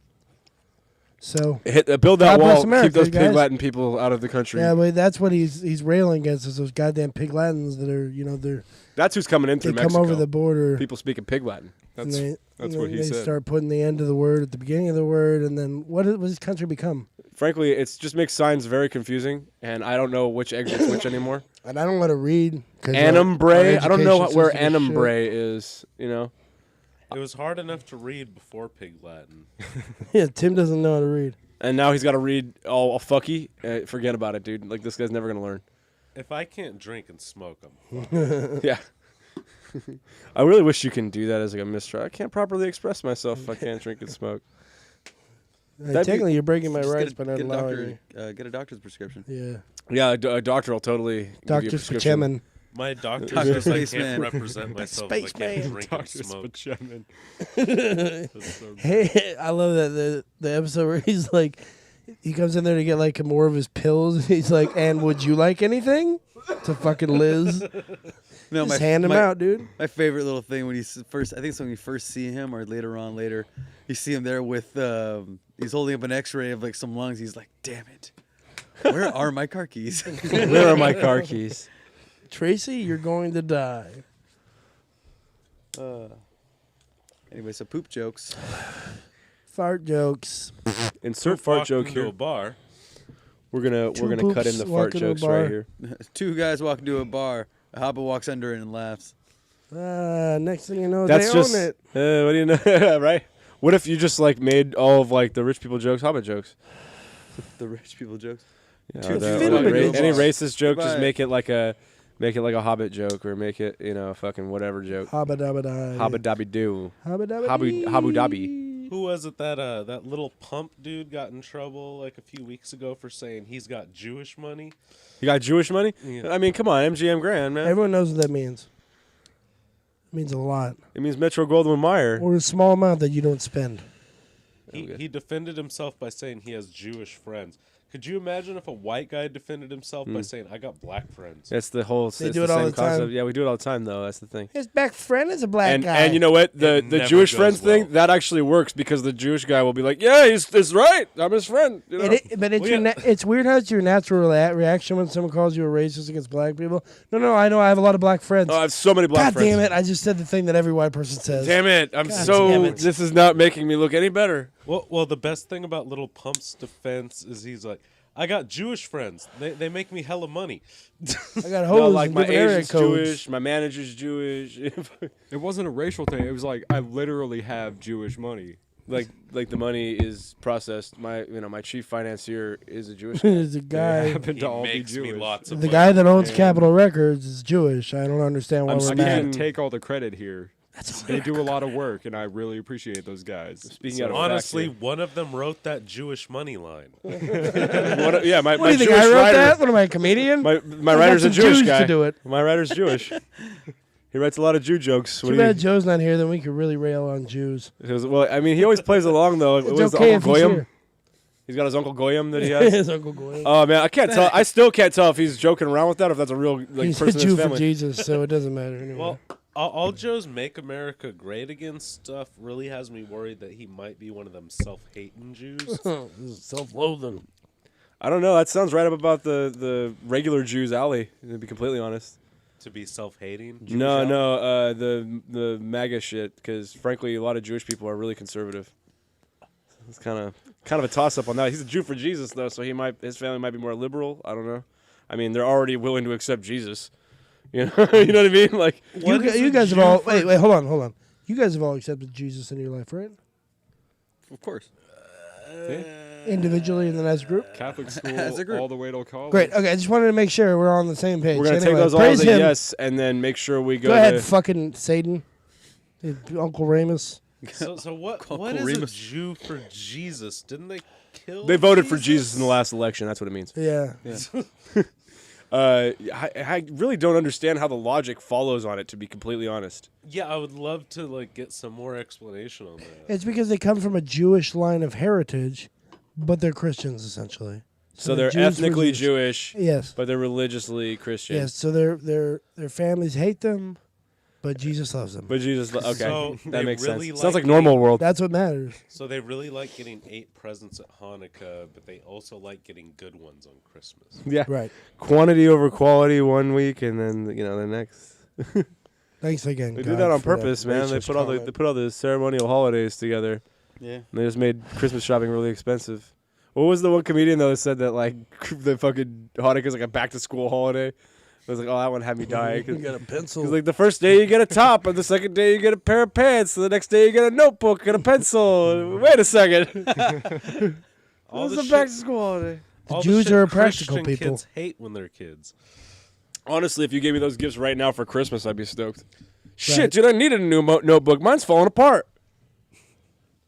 So
Build that
God bless
wall.
America,
Keep those
guys.
pig Latin people out of the country.
yeah, but that's what he's railing against is those goddamn pig Latins that are
That's who's coming in
they
through
come
Mexico.
over the border.
People speaking pig Latin.
and
That's
they,
that's
and
what
then
he
they
said.
start putting the end of the word at the beginning of the word, and then what does this country become?
Frankly, it just makes signs very confusing, and I don't know which exit's which anymore.
And I don't let it read. 'cause our
Anumbre. I don't know
education
where
system is shit.
Anumbre is.
It was hard enough to read before Pig Latin.
Yeah, Tim doesn't know how to read.
And now he's got to read all fucky. Forget about it, dude. Like this guy's never gonna learn.
If I can't drink and smoke, I'm
Yeah. I really wish you can do that as like a mistrial. I can't properly express myself if I can't drink and smoke. That'd be-
Technically, you're breaking my
Just
rights by not
get a
allowing
doctor.
me.
Get a doctor's prescription.
Yeah,
Yeah, a doctor will totally give you a
Dr.
prescription.
Spaceman.
my doctor
Doctor
says I
Spaceman.
can't represent myself if I
Spaceman.
can't drink and
Dr.
smoke.
Spaceman.
Hey, I love that the episode where he's like, he comes in there to get like more of his pills. He's like, and would you like anything? To fucking Liz,
No,
just hand him out, dude.
My favorite little thing when he's first, I think it's when you first see him or later, you see him there with, he's holding up an x-ray of like some lungs. He's like, damn it. Where are my car keys?
Where are my car keys?
Tracy, you're going to die.
Anyway, so poop jokes.
Fart jokes.
Insert fart
Walked
joke
into
here.
a bar.
We're gonna
Two
cut in
poops
the fart
walk into a
jokes
bar.
right here.
Two guys walk into a bar. A hopper walks under it and laughs.
Next thing you know,
That's
they
just
own it.
what do you know, right? What if you just like made all of like the rich people jokes, Hobbit jokes?
The rich people jokes.
Yeah,
Two
or
dudes
the-
walk
or
into a
any
bar.
racist joke, just
Goodbye.
make it Make it like a Hobbit joke, or make it, a fucking whatever joke.
Habba dabba die.
Habba dabby doo.
Habba dabba
Habu Dhabi.
Who was it that little pump dude got in trouble like a few weeks ago for saying he's got Jewish money?
You got Jewish money?
Yeah.
I mean, come on, MGM Grand, man.
Everyone knows what that means. It means a lot.
It means Metro Goldwyn Mayer.
Or a small amount that you don't spend.
He defended himself by saying he has Jewish friends. Could you imagine if a white guy defended himself by saying, I got black friends?
That's the whole.
They
it's
do
the
it all
same
the time.
concept. Yeah, we do it all the time, though. That's the thing.
His back friend is a black guy.
And you know what? The
never
Jewish
goes
friends thing,
well.
that actually works because the Jewish guy will be like, yeah, he's right. I'm his friend. You know?
But it's it's weird how it's your natural reaction when someone calls you a racist against black people. No, I know I have a lot of black friends.
Oh, I have so many black
God
friends.
damn it! I just said the thing that every white person says.
Damn it. I'm
God
so.
damn it.
This is not making me look any better.
Well, the best thing about Little Pump's defense is he's like, I got Jewish friends. They make me hella money.
I got
No,
hoes
like
and
my
different area
agent's
codes.
Jewish, my manager's Jewish.
It wasn't a racial thing. It was like I literally have Jewish money.
like the money is processed. My chief financier is a Jewish guy.
There's a
They
guy.
happen
He
to all be
makes me
Jewish.
lots of
The
money.
guy that owns
And-
Capitol Records is Jewish. I don't understand why
I'm
we're
I
speaking-
mad.
can't take all the credit here. They do a lot of work, and I really appreciate those guys.
Speaking out of
Honestly,
fact
one of them wrote that Jewish money line.
yeah, my
What do you think?
Jewish
I wrote
writer,
that? What am I, a comedian?
My
I got
writer's a
some
Jewish
Jews
guy.
to do it.
My writer's Jewish. He writes a lot of Jew jokes.
Too bad Joe's not here. Then we could really rail on Jews.
Well, I mean, he always plays along though.
It's
What was
okay
the
if
Uncle
he's
Goyim?
here.
He's got his Uncle Goyim that he has.
His Uncle Goyim.
Oh man, I can't tell. I still can't tell if he's joking around with that or if that's a real
He's a
person in
Jew
his
for
family.
Jesus, so it doesn't matter anymore.
Well, all Joe's Make America Great Again stuff really has me worried that he might be one of them self-hating Jews.
Self-loathing.
I don't know. That sounds right up about the regular Jews alley. To be completely honest.
To be self-hating.
No, the MAGA shit. Because frankly, a lot of Jewish people are really conservative. It's kind of a toss up on that. He's a Jew for Jesus though, so his family might be more liberal. I don't know. I mean, they're already willing to accept Jesus. You know, you know what I mean? Like,
You guys have all wait, hold on. You guys have all accepted Jesus in your life, right?
Of course.
Individually and then as a group.
Catholic school
As a group.
all the way till college.
Great. Okay, I just wanted to make sure we're all on the same page.
we're gonna
Anyway,
take those all
praise
as a
him.
yes, and then make sure we go.
Go ahead,
to,
fucking Satan, Uncle Ramus.
So what
Uncle
is a
Remus.
Jew for Jesus? Didn't they kill
They voted for Jesus in the last election. That's what it means.
Yeah.
I really don't understand how the logic follows on it. To be completely honest,
Yeah, I would love to get some more explanation on that.
It's because they come from a Jewish line of heritage, but they're Christians essentially.
so
they're
they're
Jews for
ethnically
Jesus.
Jewish,
Yes.
but they're religiously Christian.
Yes. So their families hate them, but Jesus loves them.
But Jesus, okay,
So
that
they
makes
really
sense.
like
Sounds like
the-
normal world.
That's what matters.
So they really like getting 8 presents at Hanukkah, but they also like getting good ones on Christmas.
Yeah,
Right.
quantity over quality one week, and then the next.
Thanks again.
They
God,
did that on
for
purpose, man. They
racist
put all the ceremonial holidays together.
Yeah.
And they just made Christmas shopping really expensive. What was the one comedian though that said that like the fucking Hanukkah is like a back to school holiday? I was like, oh, that one had me dying.
You got a pencil.
Because like the first day you get a top, and the second day you get a pair of pants, and the next day you get a notebook and a pencil. Wait a second.
All
This
the
is a back
shit-
to school holiday.
all the
Jews
shit
are practical
Christian
people.
Kids hate when they're kids.
Honestly, if you gave me those gifts right now for Christmas, I'd be stoked.
Right.
Shit, dude, I needed a new notebook. Mine's falling apart.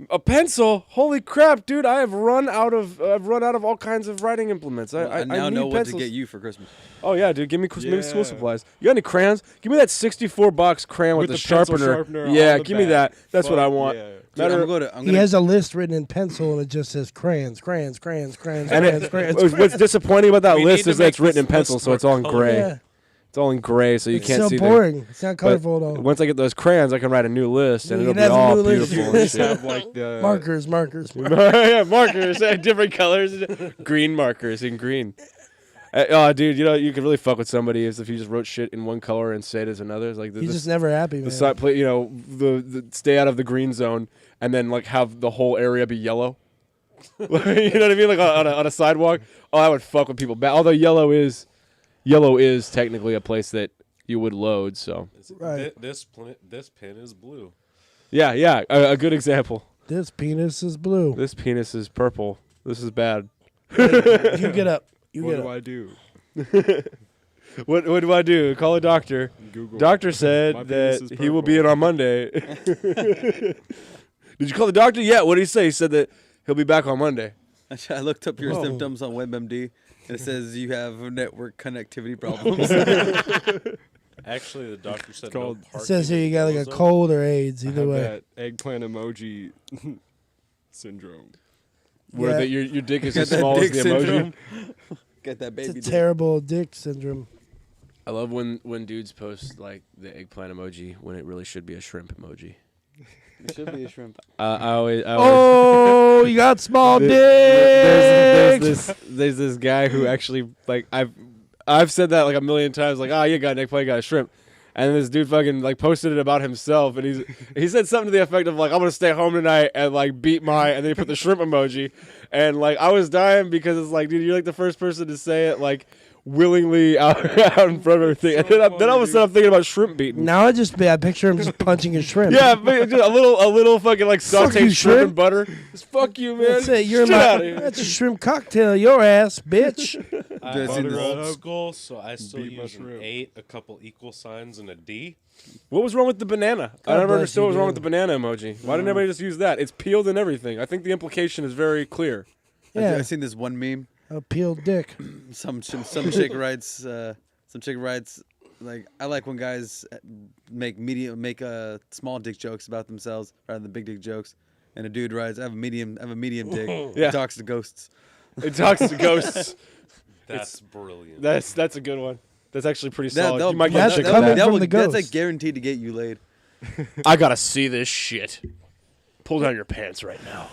A pencil? Holy crap, dude! I've run out of all kinds of writing implements.
I now
need
know what
pencils.
to get you for Christmas.
Oh yeah, dude, give me maybe school
Yeah.
supplies. You got any crayons? Give me that $64 crayon with,
With
the
the pencil
sharpener.
sharpener on
Yeah,
the
give me
back.
that. That's what I
Fuck
want.
yeah.
Dude,
Matter-
I'm
He
gonna
has a list written in pencil, and it just says crayons, crayons, crayons, crayons,
and
crayons, crayons.
what's disappointing about that
We
list
need
is
to
that it's
make
written in
this
pencil,
list
so it's
more
all in gray.
Yeah.
It's all in gray, so you
It's
can't
so
see
boring. It's not
But
colorful at all.
once I get those crayons, I can write a new list, and
You
it'll
can
be
have a
all
new list.
beautiful
You
and
just have
shit.
like the
Markers.
Yeah, markers, different colors, green markers in green. Oh, dude, you could really fuck with somebody if you just wrote shit in one color and say it as another. It's like
He's just never happy, man.
the side play, the stay out of the green zone, and then like have the whole area be yellow. You know what I mean? Like on a sidewalk. Oh, I would fuck with people. Although yellow is technically a place that you would load. So
Right.
This pen is blue.
yeah, a good example.
This penis is blue.
This penis is purple. This is bad.
You get up. You
what
get
do
up.
I do?
What do I do? Call a doctor.
Google.
Doctor
My
said
penis
that
is
he will be in
purple.
on Monday. Did you call the doctor? Yeah. What did he say? He said that he'll be back on Monday.
I looked up your
Whoa.
symptoms on WebMD, and it says you have network connectivity problems.
Actually, the doctor said
called-
no
It
parking
says here you got like a
in the
cold or AIDS.
I
Either
have
way.
that eggplant emoji syndrome.
Where
Yeah.
your dick is
Got
as
that
small as
dick
the
syndrome.
emoji.
Get that baby.
It's a
dick.
terrible dick syndrome.
I love when dudes post like the eggplant emoji when it really should be a shrimp emoji.
It should be a shrimp.
I always
Oh, you got small dicks.
there's this guy who actually like I've said that like a million times like you got an eggplant, you got a shrimp, and this dude fucking like posted it about himself, and he said something to the effect of like I'm gonna stay home tonight and like beat my, and then he put the shrimp emoji, and like I was dying because it's like, dude, you're like the first person to say it like willingly out in front of everything, and then all of a sudden I'm thinking about shrimp beating.
Now I picture him just punching a shrimp.
Yeah, but just a little fucking like
Fuck you,
sauteed shrimp
shrimp.
and butter. Just fuck you, man.
That's it. You're
Get
my.
outta here.
That's a shrimp cocktail. Your ass, bitch.
I'm
I've seen this.
old school, so I still
Beat my
use an
shrimp.
8, a couple equal signs, and a D.
What was wrong with the banana? I
God
never
bless
understood
you,
what was wrong
dude.
with the banana emoji. Why didn't everybody just use that? It's peeled and everything. I think the implication is very clear.
Yeah,
I seen this one meme.
a peeled dick.
Some chick writes. Some chick writes like, I like when guys make small dick jokes about themselves rather than big dick jokes. And a dude writes, I have a medium dick.
Yeah.
He talks to ghosts.
It talks to ghosts.
That's brilliant.
That's a good one. That's actually pretty solid.
That'll-
You might get
That's
a chick
coming
with that.
from the
That's
ghost.
like guaranteed to get you laid.
I gotta see this shit. Pull down your pants right now.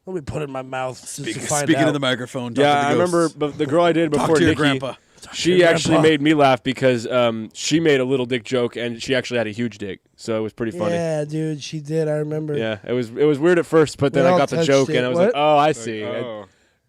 Let me put it in my mouth just to find
Speaking
out.
of the microphone, talk
Yeah,
to the
I remember
ghosts.
but the girl I did
Talk
before
to your
Nikki.
grandpa.
She
your
actually
grandpa.
made me laugh because she made a little dick joke and she actually had a huge dick, so it was pretty funny.
Yeah, dude, she did. I remember.
Yeah, it was weird at first, but then
We
I
all
got the
touched
joke
it.
and I was
What?
like, oh, I
Like,
see.
oh,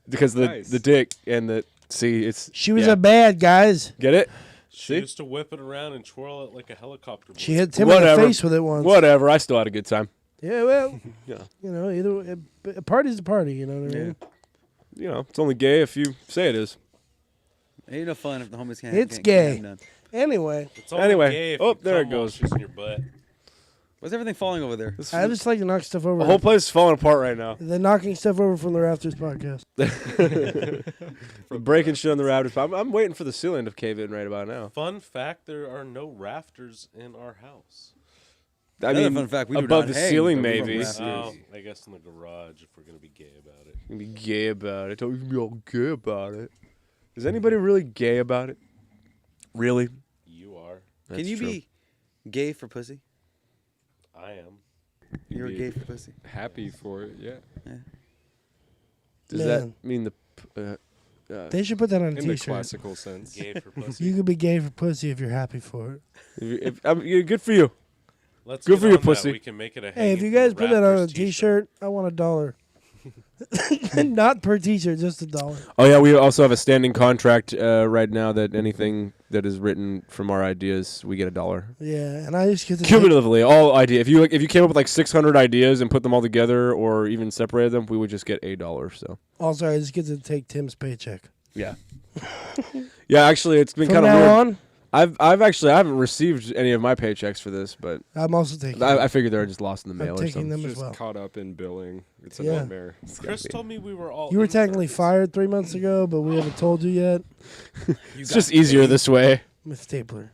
Because the
Nice.
dick and the it's
She was
yeah.
a bad guys.
Get it?
She
See?
used to whip it around and twirl it like a helicopter.
She
blade.
hit Tim in
Whatever.
the face with it once.
Whatever. I still had a good time.
Yeah, well,
Yeah.
you know, either way, a party's a party. You know what I mean?
You know, it's only gay if you say it is.
Ain't no fun if the homies can't.
It's
can't
gay.
have none.
Anyway,
It's only
Anyway.
gay if
Oh,
you
there it
come while
goes.
she's in your butt.
Why's everything falling over there?
I just like to knock stuff over.
The whole place is falling apart right now.
They're knocking stuff over from the Rafters podcast.
Breaking shit on the Raptors. I'm waiting for the ceiling to cave in right about now.
Fun fact: there are no rafters in our house.
I
Another
mean,
fun fact, we do
above
not
the
hang
ceiling
from
maybe.
rafters.
Oh, I guess in the garage if we're gonna be gay about it.
You can be gay about it. Don't even be all gay about it. Is anybody really gay about it? Really?
You are.
That's
Can you
true.
be gay for pussy?
I am.
You're
be
gay for pussy.
happy for it, yeah.
Does
Man.
that mean
They should put that on a
In the
T-shirt.
classical sense.
Gay for pussy.
You could be gay for pussy if you're happy for it.
yeah, good for you?
Let's
Good
get
for you,
on that.
pussy.
We can make it a.
Hey, if
hanging
you
from
guys
the
put that on a
Raptors
T-shirt, I want $1. Not per T-shirt, just $1.
Oh yeah, we also have a standing contract right now that anything that is written from our ideas, we get $1.
Yeah, and I just get to take,
Cumulatively, all idea. If you came up with like 600 ideas and put them all together, or even separated them, we would just get $1. So
also I just get to take Tim's paycheck.
yeah, yeah. Actually, it's been
From
kind of
now
weird.
on,
I haven't received any of my paychecks for this, but
I'm also taking.
I figured they were just lost in the
I'm
mail or
taking
something.
them as
Just
well.
caught up in billing. It's a
Yeah.
nightmare.
Chris told me we were all.
You were technically
interns.
fired 3 months ago, but we haven't told you yet.
It's just easier this way.
Miss Stapler.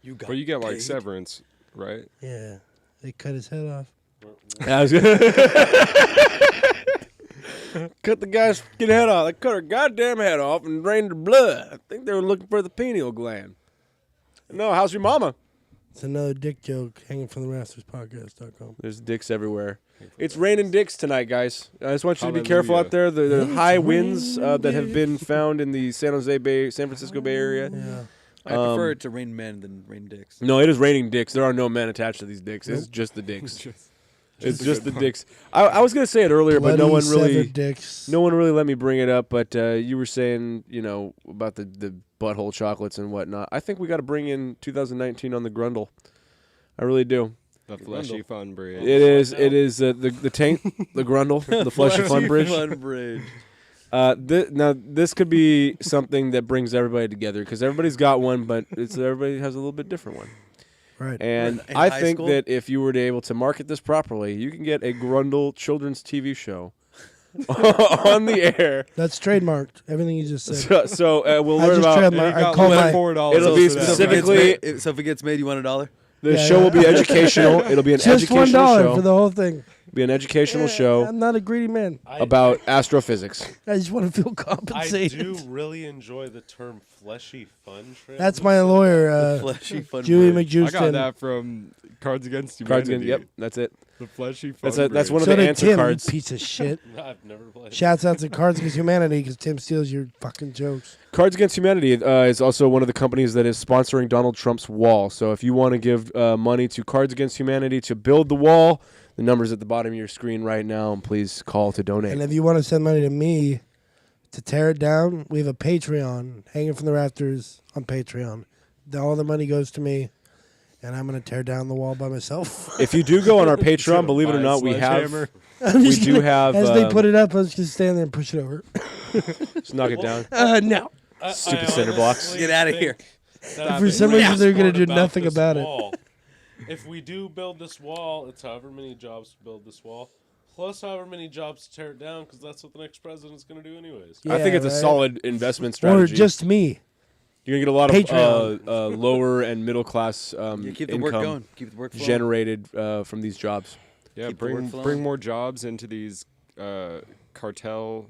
You got
But you get like
paid.
severance, right?
Yeah, they cut his head off.
I was cut the guy's fucking head off. They cut her goddamn head off and drained her blood. I think they were looking for the pineal gland. No, how's your mama?
It's another dick joke hanging from the Raptorspodcast.com.
There's dicks everywhere. It's raining dicks tonight, guys. I just want you to be
Hallelujah.
careful out there. The
It's
high winds
raining
that have been found in the San Francisco Bay Area.
Yeah.
I prefer it to rain men than rain dicks.
No, it is raining dicks. There are no men attached to these dicks. It's just the dicks. It's just the dicks. I was gonna say it earlier, but no
Bloody
one really,
severed dicks.
no one really let me bring it up. But you were saying, about the butthole chocolates and whatnot. I think we got to bring in 2019 on the Grundle. I really do.
The fleshy fun bridge.
It is the taint, the Grundle, the fleshy fun bridge.
Fun bridge.
Now this could be something that brings everybody together because everybody's got one, but everybody has a little bit different one.
Right.
And
In
I
high
think
school?
that if you were to able to market this properly, you can get a Grundle children's TV show on the air.
That's trademarked. Everything you just said.
So we'll
I
learn
just
about
trademarked. I call my.
$4.
It'll be
for that.
specifically-
So if it gets made, you want $1?
the
Yeah,
show
yeah.
will be educational. It'll be an
Just
educational
$1
show.
for the whole thing.
Be an educational
Yeah,
show
I'm not a greedy man.
about astrophysics.
I just want to feel
I
compensated.
do really enjoy the term fleshy fun.
That's my lawyer,
Fleshy fun.
Julie
word.
I got
McJustin.
that from Cards Against
Cards
Humanity.
again. Yep, that's it.
The fleshy fun.
That's one of
So
the
did
answer
Tim,
cards.
you piece of shit.
I've never played.
Shouts out to Cards Against Humanity because Tim steals your fucking jokes.
Cards Against Humanity is also one of the companies that is sponsoring Donald Trump's wall. So if you want to give money to Cards Against Humanity to build the wall, the number's at the bottom of your screen right now, and please call to donate.
And if you want to send money to me to tear it down, we have a Patreon, Hanging from the Rafters on Patreon. All the money goes to me, and I'm going to tear down the wall by myself.
If you do go on our Patreon, believe it or
Buy a
not, we have
sledgehammer.
I'm
we
just
do
gonna-
have
As they put it up, I was just stand there and push it over.
just knock it down.
No.
Stupid cinder blocks.
Get outta here.
For some reason, they're gonna do nothing about it.
If we do build this wall, it's however many jobs to build this wall, plus however many jobs to tear it down, because that's what the next president's going to do anyways.
I think
Yeah,
it's a
right?
solid investment
Or
strategy.
just me.
You're gonna get a lot of
Patreon.
lower and middle class
Yeah, keep the work
income
going. Keep the work flowing.
generated from these jobs.
Yeah,
Keep the work
bring
flowing.
more jobs into these cartel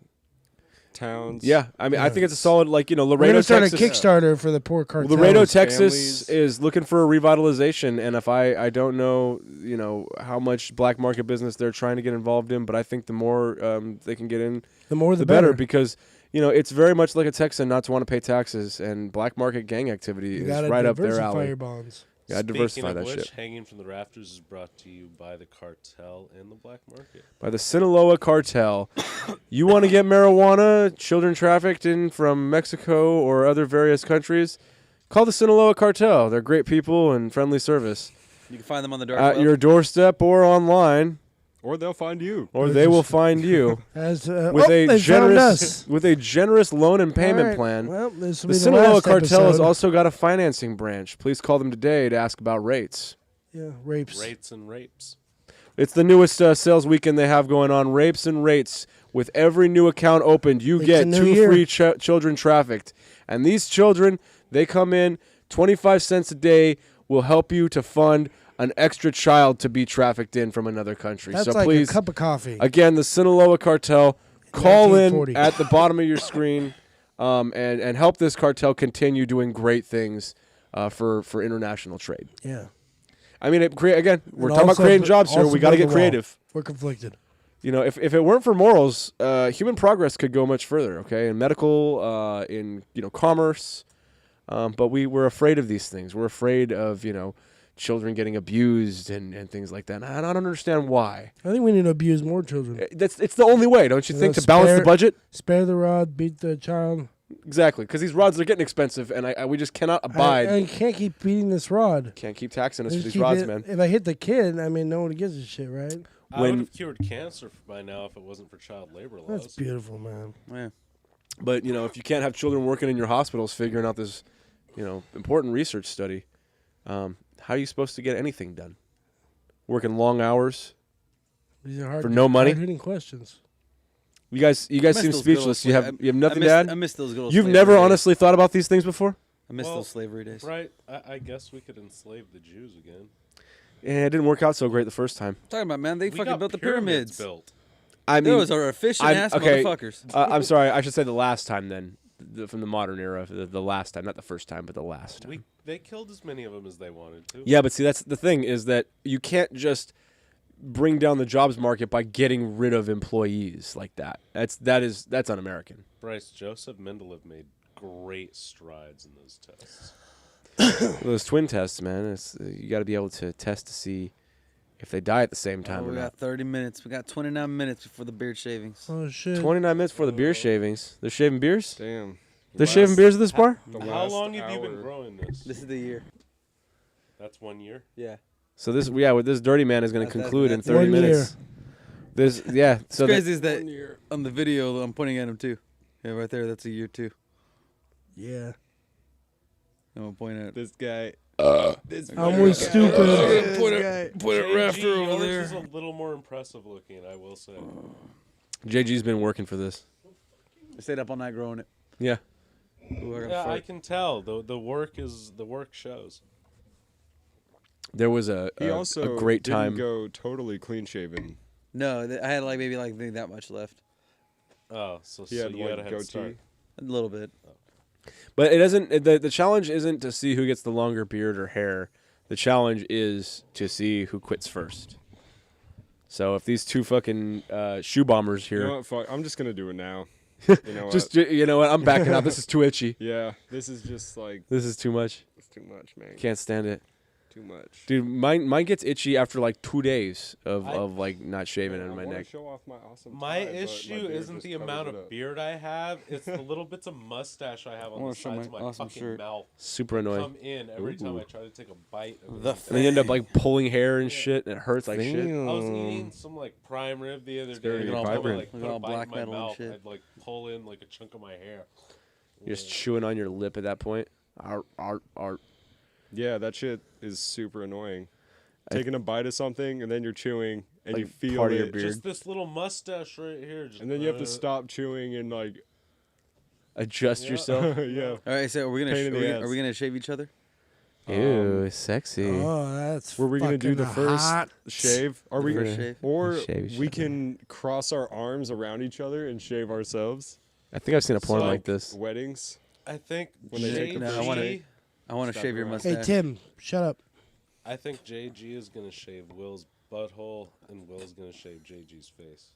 towns.
Yeah, I mean, I think it's a solid,
We're
Laredo,
going to start
Texas.
a Kickstarter for the poor cartel.
Laredo,
Those
Texas
families.
is looking for a revitalization, and if I don't know, how much black market business they're trying to get involved in, but I think the more they can get in,
The more
the better, because it's very much like a Texan not to want to pay taxes, and black market gang activity
You
is
got to
right up their
diversify
alley.
your bonds.
Yeah, I'd
Speaking
diversify
of
that
which,
shit.
Hanging from the Rafters is brought to you by the cartel and the black market.
By the Sinaloa cartel. You want to get marijuana, children trafficked in from Mexico or other various countries? Call the Sinaloa cartel. They're great people and friendly service.
You can find them on the dark
At
web.
your doorstep or online,
Or they'll find you.
or they will find you
As,
with
they
a
found
generous
us.
with a generous loan and payment
All right,
plan.
Well, this will
The
be the
Sinaloa
last
cartel has
episode.
also got a financing branch. Please call them today to ask about rates.
Yeah, rapes.
Rates and rapes.
It's the newest sales weekend they have going on. Rapes and rates. With every new account opened, you
It's
get
a new
2
year.
free children trafficked. And these children, they come in 25 cents a day, will help you to fund an extra child to be trafficked in from another country.
That's
so
like
please,
a cup of coffee.
again, the Sinaloa cartel, call in
1940.
at the bottom of your screen and help this cartel continue doing great things for international trade.
Yeah.
I mean, again, we're
And
talking about
also
creating
bu-
jobs here.
also
We got to
build
get
the wall.
creative.
We're conflicted.
If it weren't for morals, human progress could go much further. Okay, in medical, in commerce, but we're afraid of these things. We're afraid of children getting abused and things like that. And I don't understand why.
I think we need to abuse more children.
It's the only way, don't you think, to
Spare-
balance the budget?
Spare the rod, beat the child.
Exactly, because these rods are getting expensive, and we just cannot abide.
I can't keep beating this rod.
Can't keep taxing us for
Just
these
keep
rods,
it-
man.
If I hit the kid, no one gives a shit, right?
I
When-
would have cured cancer by now if it wasn't for child labor laws.
That's beautiful, man.
Yeah.
But if you can't have children working in your hospitals figuring out this, important research study, how are you supposed to get anything done? Working long hours
These are hard,
for no money?
hard-hitting questions.
You guys
I miss
seem
those good old
speechless. You
slave-
have nothing
I
to
miss,
add.
I miss those good old
You've
slavery
never
days.
honestly thought about these things before?
I miss
Well,
those slavery days.
Right? I guess we could enslave the Jews again.
Yeah, it didn't work out so great the first time.
Talking about, man, they
We
fucking
got
built the pyramids.
built.
I mean,
Those are efficient ass
okay,
motherfuckers.
I'm sorry. I should say the last time then, from the modern era, the last time, not the first time, but the last time.
They killed as many of them as they wanted to.
Yeah, but see, that's the thing is that you can't just bring down the jobs market by getting rid of employees like that. That's un-American.
Bryce, Joseph Mendeleev made great strides in those tests.
Those twin tests, man. You got to be able to test to see if they die at the same time or
We
not.
got 30 minutes. We got 29 minutes before the beard shavings.
Oh shit!
29 minutes for the beer shavings. They're shaving beers.
Damn.
They're shaving beers at this bar.
The
How
last
long have you been
hour.
growing this?
This is the year.
That's 1 year.
Yeah.
So this dirty man is going to
That's-
conclude in
that's
30
1 year.
minutes. So
What's crazy is that on the video I'm pointing at him too. Yeah, right there. That's a year 2.
Yeah.
I'm gonna point at.
This guy. This
I'm with stupid.
Put it rafter
JG,
over
yours is
there.
a little more impressive looking, I will say.
JG's been working for this.
I stayed up all night growing it.
Yeah.
Ooh, I gotta
Yeah, I
fart.
can tell. The work shows.
There was
He also
a great
didn't
time.
go totally clean shaven.
No, I had maybe that much left.
Oh, so
He had
you had a
like
head
goatee.
start.
A little bit.
But it doesn't. The challenge isn't to see who gets the longer beard or hair. The challenge is to see who quits first. So if these two fucking shoe bombers
You
here,
know what? Fuck. I'm just gonna do it now. You know what?
just you know what, I'm backing out. This is too itchy.
Yeah. This is just like
This is too much.
it's too much, man.
Can't stand it,
Too much.
dude. Mine gets itchy after like 2 days
I-
of like not shaving
Man,
in
I
my
wanna
neck.
show off my awesome
My
tie, but
issue
beard
isn't
just
the
covers
amount
it
of
up.
beard I have; it's the little bits of mustache I have on
wanna
the
show
sides of
my
my
awesome
fucking
shirt.
mouth.
Super annoying.
Come in every time I try to take a bite. Of
The
it.
And then you end up like pulling hair and shit, and it hurts like shit.
I was eating some like prime rib the other day.
very
and every time I,
vibrant.
like,
Look
put
at
a
all
bite in
black
my
metal and
mouth,
shit.
I'd like pull in like a chunk of my hair.
You're just chewing on your lip at that point. Art.
Yeah, that shit is super annoying. Taking a bite of something and then you're chewing and you
Like
feel
part of
it,
your beard.
Just this little mustache right here. Just,
and then you have to stop chewing and like
Adjust
Yeah.
yourself.
yeah.
All right, so are we gonna
Pain in the
are we
ass.
gonna shave each other?
Ew, sexy.
Oh, that's
Were we gonna do the
fucking
first
hot.
shave? Are we
First shave?
or
Shave each
we
other.
can cross our arms around each other and shave ourselves?
I think I've seen a porn
So-
like this.
Weddings.
I think
When they take the
No, I wanna-
JG.
I want to
Stop
shave your
around.
Hey
mustache.
Tim, shut up.
I think JG is gonna shave Will's butthole, and Will's gonna shave JG's face.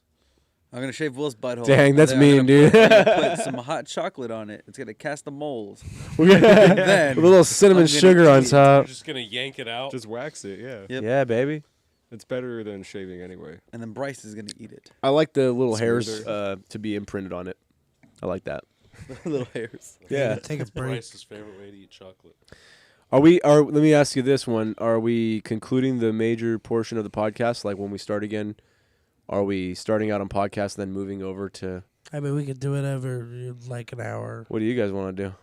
I'm gonna shave Will's butthole.
Dang,
and
that's
then I'm
mean,
gonna
dude.
Put, I'm gonna put some hot chocolate on it. It's gonna cast the moles.
With
then
a little cinnamon
I'm gonna
sugar on
eat it.
You're
top.
just gonna yank it out.
Just wax it, yeah.
Yep.
Yeah, baby.
It's better than shaving anyway.
And then Bryce is gonna eat it.
I like the little hairs
Smoother.
to be imprinted on it. I like that.
Little hairs.
Yeah.
Take a
It's
break.
Bryce's favorite way to eat chocolate.
Let me ask you this one. Are we concluding the major portion of the podcast? Like when we start again, are we starting out on podcast and then moving over to,
I mean, we could do whatever, like an hour.
what do you guys want to do?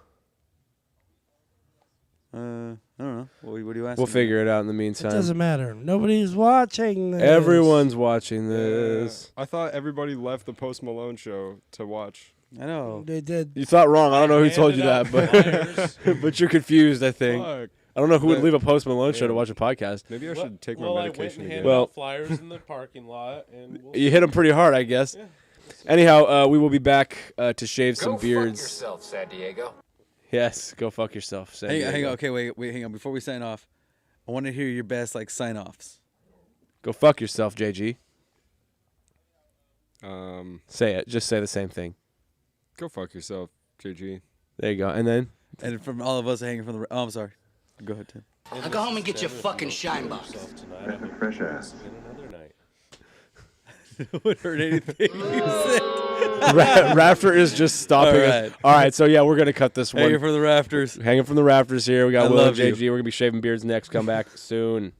I don't know. What do you ask?
We'll figure it out in the
It
meantime.
doesn't matter. Nobody's watching this.
Everyone's watching this.
I thought everybody left the Post Malone show to watch.
I know.
They did.
You thought wrong. I don't know who told you that,
Handed
but
out flyers.
but you're confused, I think.
Fuck.
I don't know who would
But-
leave a Post Malone show to
yeah.
watch a podcast.
Maybe I
Well-
should take
well,
my
I went
medication
and
again.
handed
Well-
out flyers in the parking lot, and we'll
You hit them pretty hard, I guess.
Yeah.
Anyhow, we will be back to shave some
Go
beards.
fuck yourself, San Diego.
Yes, go fuck yourself. San
Hang on.
Diego.
Okay, wait. Hang on. Before we sign off, I want to hear your best sign offs.
Go fuck yourself, JG.
Say
it. Just say the same thing.
go fuck yourself, JG.
There you go. And then
And from all of us hanging from the. Oh, I'm sorry. Go ahead, Tim.
Now
go home and get your fucking shine box.
Fresh ass. Another night.
Would hurt anything you said.
Rafter is just stopping
All
us.
right.
All right, so yeah, we're gonna cut this one.
Hanging from the rafters.
Hanging from the rafters here. We got
I
Will and
love you.
JG. We're gonna be shaving beards next. Come back soon.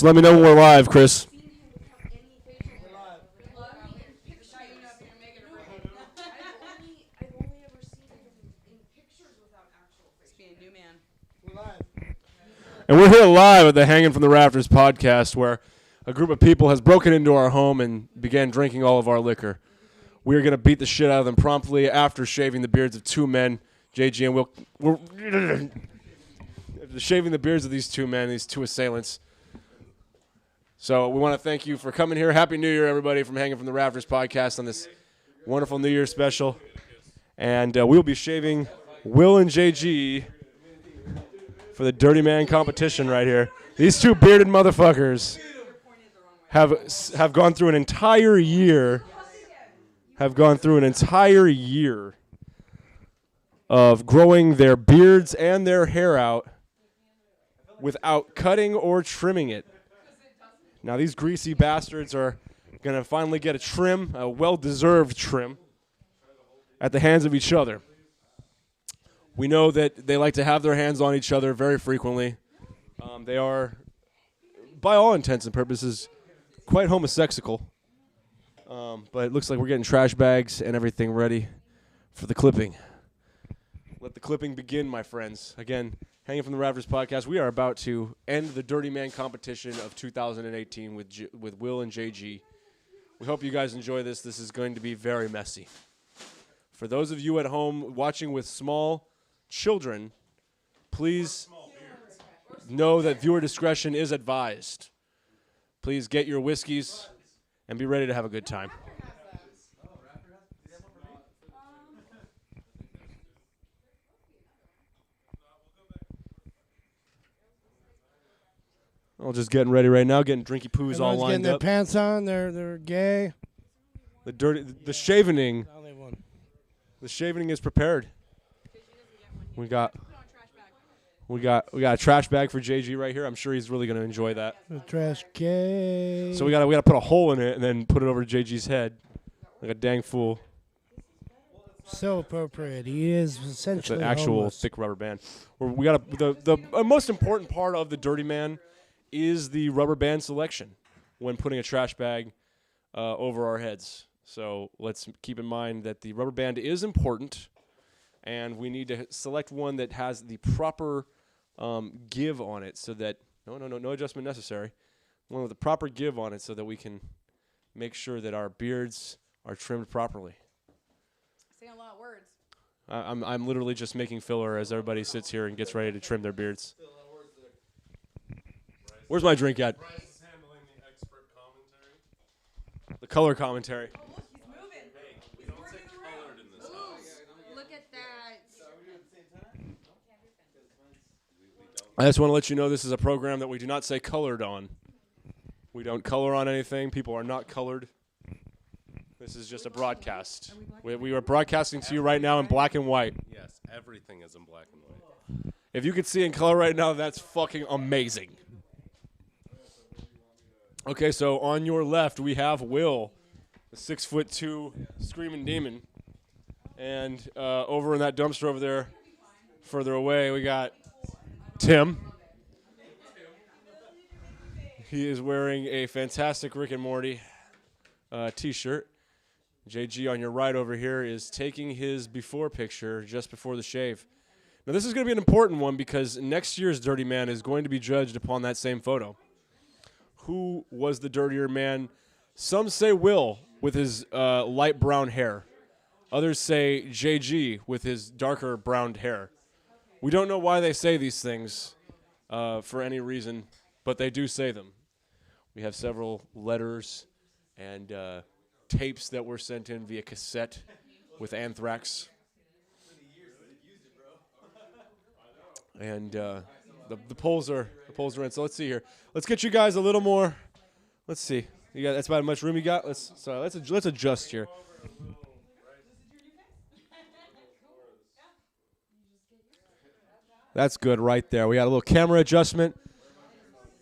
Just let me know when we're live, Chris. And we're here live at the Hanging from the Rafters podcast, where a group of people has broken into our home and began drinking all of our liquor. We are going to beat the shit out of them promptly after shaving the beards of two men, JG and Will. We're shaving the beards of these two men, these two assailants. So we want to thank you for coming here. Happy New Year, everybody, from Hanging from the Rafters podcast on this wonderful New Year special. And we'll be shaving Will and JG for the Dirty Man competition right here. These two bearded motherfuckers have gone through an entire year. Of growing their beards and their hair out without cutting or trimming it. Now these greasy bastards are going to finally get a trim, a well-deserved trim, at the hands of each other. We know that they like to have their hands on each other very frequently. They are, by all intents and purposes, quite homosexual. But it looks like we're getting trash bags and everything ready for the clipping. Let the clipping begin, my friends. Again, Hanging from the Rafters podcast, we are about to end the Dirty Man competition of 2018 with Will and JG. We hope you guys enjoy this. This is going to be very messy. For those of you at home watching with small children, please know that viewer discretion is advised. Please get your whiskeys and be ready to have a good time. I'm just getting ready right now, getting drinky poos all
Everyone's
lined
getting their
up.
pants on. They're gay.
The shavening.
Only one.
The shavening is prepared. We got a trash bag for JG right here. I'm sure he's really going to enjoy that.
The trash gay.
So we got to put a hole in it and then put it over JG's head, like a dang fool.
So appropriate. He is
It's
essentially
an actual
homeless.
thick rubber band. We got the most important part of the Dirty Man is the rubber band selection when putting a trash bag over our heads. So let's keep in mind that the rubber band is important, and we need to select one that has the proper give on it, so that no adjustment necessary. One with the proper give on it, so that we can make sure that our beards are trimmed properly.
Saying a lot of words.
I'm literally just making filler as everybody sits here and gets ready to trim their beards. Where's my drink at?
Bryce is handling the expert commentary.
The color commentary.
Oh, look, he's moving.
We don't say colored in this house.
Look at that.
I just want to let you know this is a program that we do not say colored on. We don't color on anything. People are not colored. This is just a broadcast. We are broadcasting to you right now in black and white.
Yes, everything is in black and white.
If you could see in color right now, that's fucking amazing. Okay, so on your left, we have Will, the 6'2" screaming demon. And over in that dumpster over there, further away, we got Tim. He is wearing a fantastic Rick and Morty t-shirt. JG on your right over here is taking his before picture just before the shave. Now, this is going to be an important one because next year's Dirty Man is going to be judged upon that same photo. Who was the dirtier man? Some say Will with his light brown hair. Others say JG with his darker brown hair. We don't know why they say these things for any reason, but they do say them. We have several letters and tapes that were sent in via cassette with Anthrax. And the polls are in. So let's see here. Let's get you guys a little more. Let's see. You got that's about how much room you got. Let's adjust here. That's good right there. We got a little camera adjustment.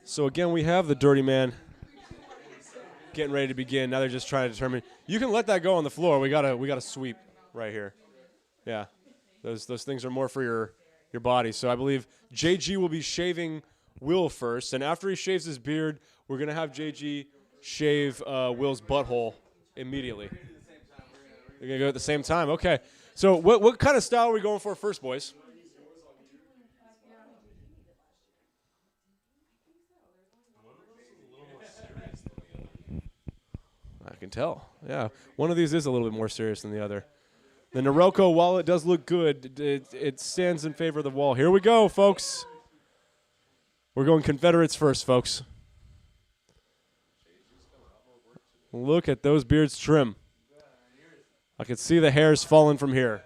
So again, we have the Dirty Man getting ready to begin. Now they're just trying to determine. You can let that go on the floor. We got a sweep right here. Yeah, those things are more for your body. So I believe JG will be shaving Will first, and after he shaves his beard, we're gonna have JG shave Will's butthole immediately. You're gonna go at the same time. Okay. So what kind of style are we going for first, boys? I can tell. Yeah, one of these is a little bit more serious than the other. The Norelco, while it does look good, it stands in favor of the wall. Here we go, folks. We're going Confederates first, folks. Look at those beards trim. I can see the hairs falling from here.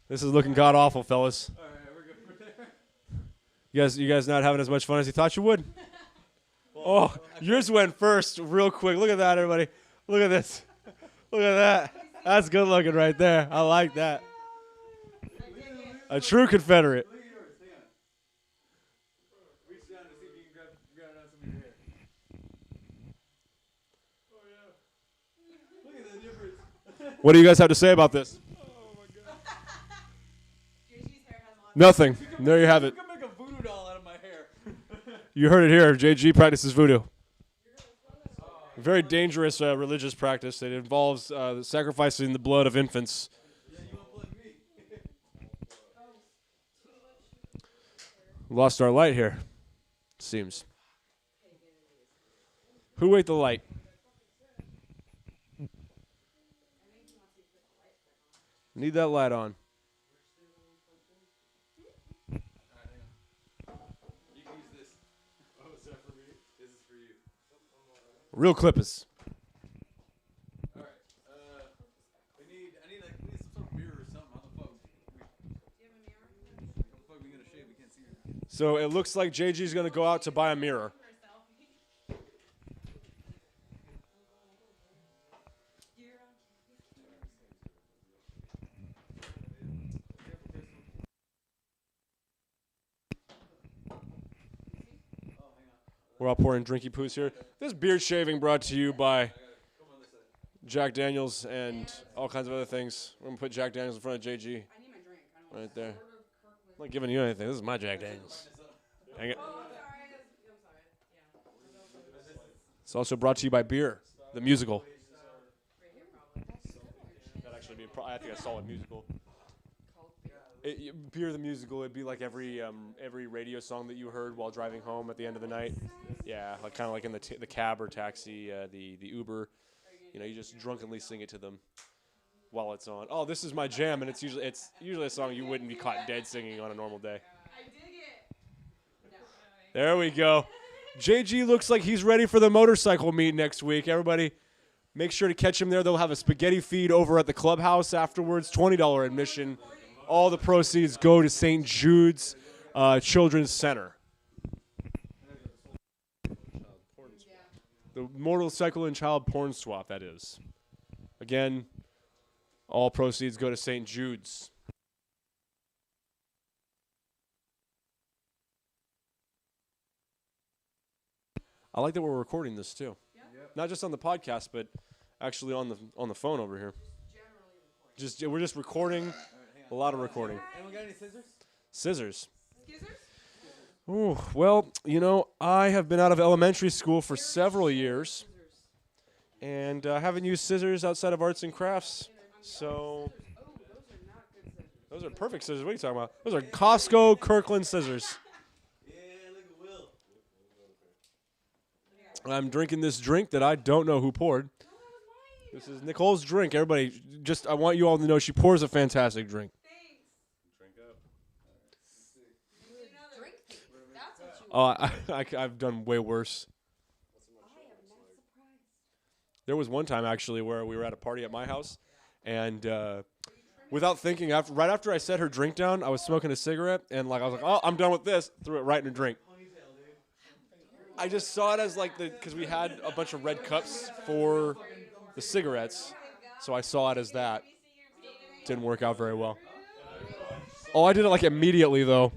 This is looking god awful, fellas. You guys not having as much fun as you thought you would? Oh, yours went first real quick. Look at that, everybody. Look at this. Look at that. That's good looking right there. I like that. A true Confederate. What do you guys have to say about this? Nothing. There you have it.
You can make a voodoo doll out of my hair.
You heard it here. JG practices voodoo. Very dangerous religious practice. It involves sacrificing the blood of infants. Lost our light here, seems. Who ate the light? Need that light on. Real Clippers.
All right. I need some sort of mirror or something. How the fuck? How the fuck we gonna shave? We can't see her.
So it looks like JG's going to go out to buy a mirror. We're all pouring drinky poos here. This beard shaving brought to you by Jack Daniels and all kinds of other things. We're going to put Jack Daniels in front of JG.
I need my drink. I don't
Right there. I'm not giving you anything. This is my Jack Daniels. Hang it.
Oh, I'm sorry. Yeah.
It's also brought to you by Beer, the musical. That'd actually be I think a solid musical. Beer the musical, it'd be like every radio song that you heard while driving home at the end of the night. Yeah, like kind of like in the cab or taxi, the Uber. You know, you just drunkenly sing it to them while it's on. Oh, this is my jam, and it's usually a song you wouldn't be caught dead singing on a normal day.
I dig it.
There we go. JG looks like he's ready for the motorcycle meet next week. Everybody, make sure to catch him there. They'll have a spaghetti feed over at the clubhouse afterwards. $20 admission. All the proceeds go to St. Jude's Children's Center. The motorcycle and child porn swap, that is. Again, all proceeds go to St. Jude's. I like that we're recording this too. Not just on the podcast, but actually on the phone over here. We're just recording. A lot of recording.
Anyone got any scissors?
Scissors.
Skizzers?
Ooh, well, you know, I have been out of elementary school for several years, and I haven't used scissors outside of arts and crafts. So those are perfect scissors. What are you talking about? Those are Costco Kirkland scissors.
Yeah, look at Will.
I'm drinking this drink that I don't know who poured. This is Nicole's drink. Everybody, I want you all to know she pours a fantastic drink. I've done way worse. There was one time actually where we were at a party at my house, and without thinking, right after I set her drink down, I was smoking a cigarette, and I was like, "Oh, I'm done with this." Threw it right in her drink. I just saw it as because we had a bunch of red cups for the cigarettes, so I saw it as that. Didn't work out very well. Oh, I did it immediately though.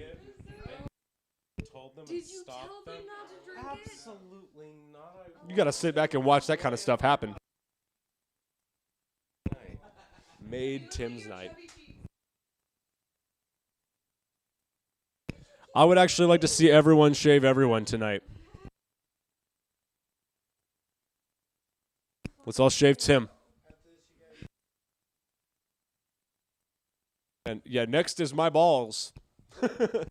Told them
Did
and
you
stopped
tell them not to drink
Absolutely not.
You gotta sit back and watch that kind of stuff happen. Made Tim's night. I would actually like to see everyone shave everyone tonight. Let's all shave Tim. And yeah, next is my balls.
He's gonna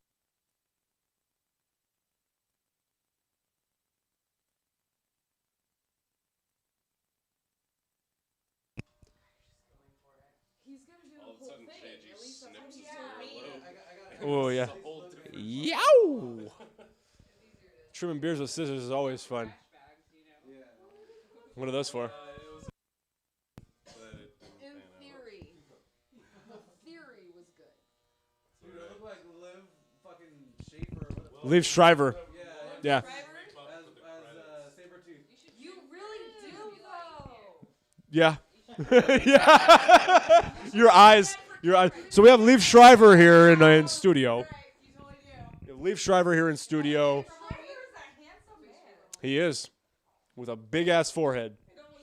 do the whole thing. At least that's what he's doing.
Oh yeah. Yow! Trimming beers with scissors is always fun. What are those for?
In theory. The theory was good.
Dude, I look like Liv fucking Schaefer.
Leave Shriver. Yeah.
As Sabretooth.
You really do, though.
Yeah. Yeah. Your eyes. So we have Leaf Shriver here in studio.
Right, you totally do.
We have Leaf Shriver here in studio.
Shriver is a handsome man.
He is. With a big ass forehead.
He does have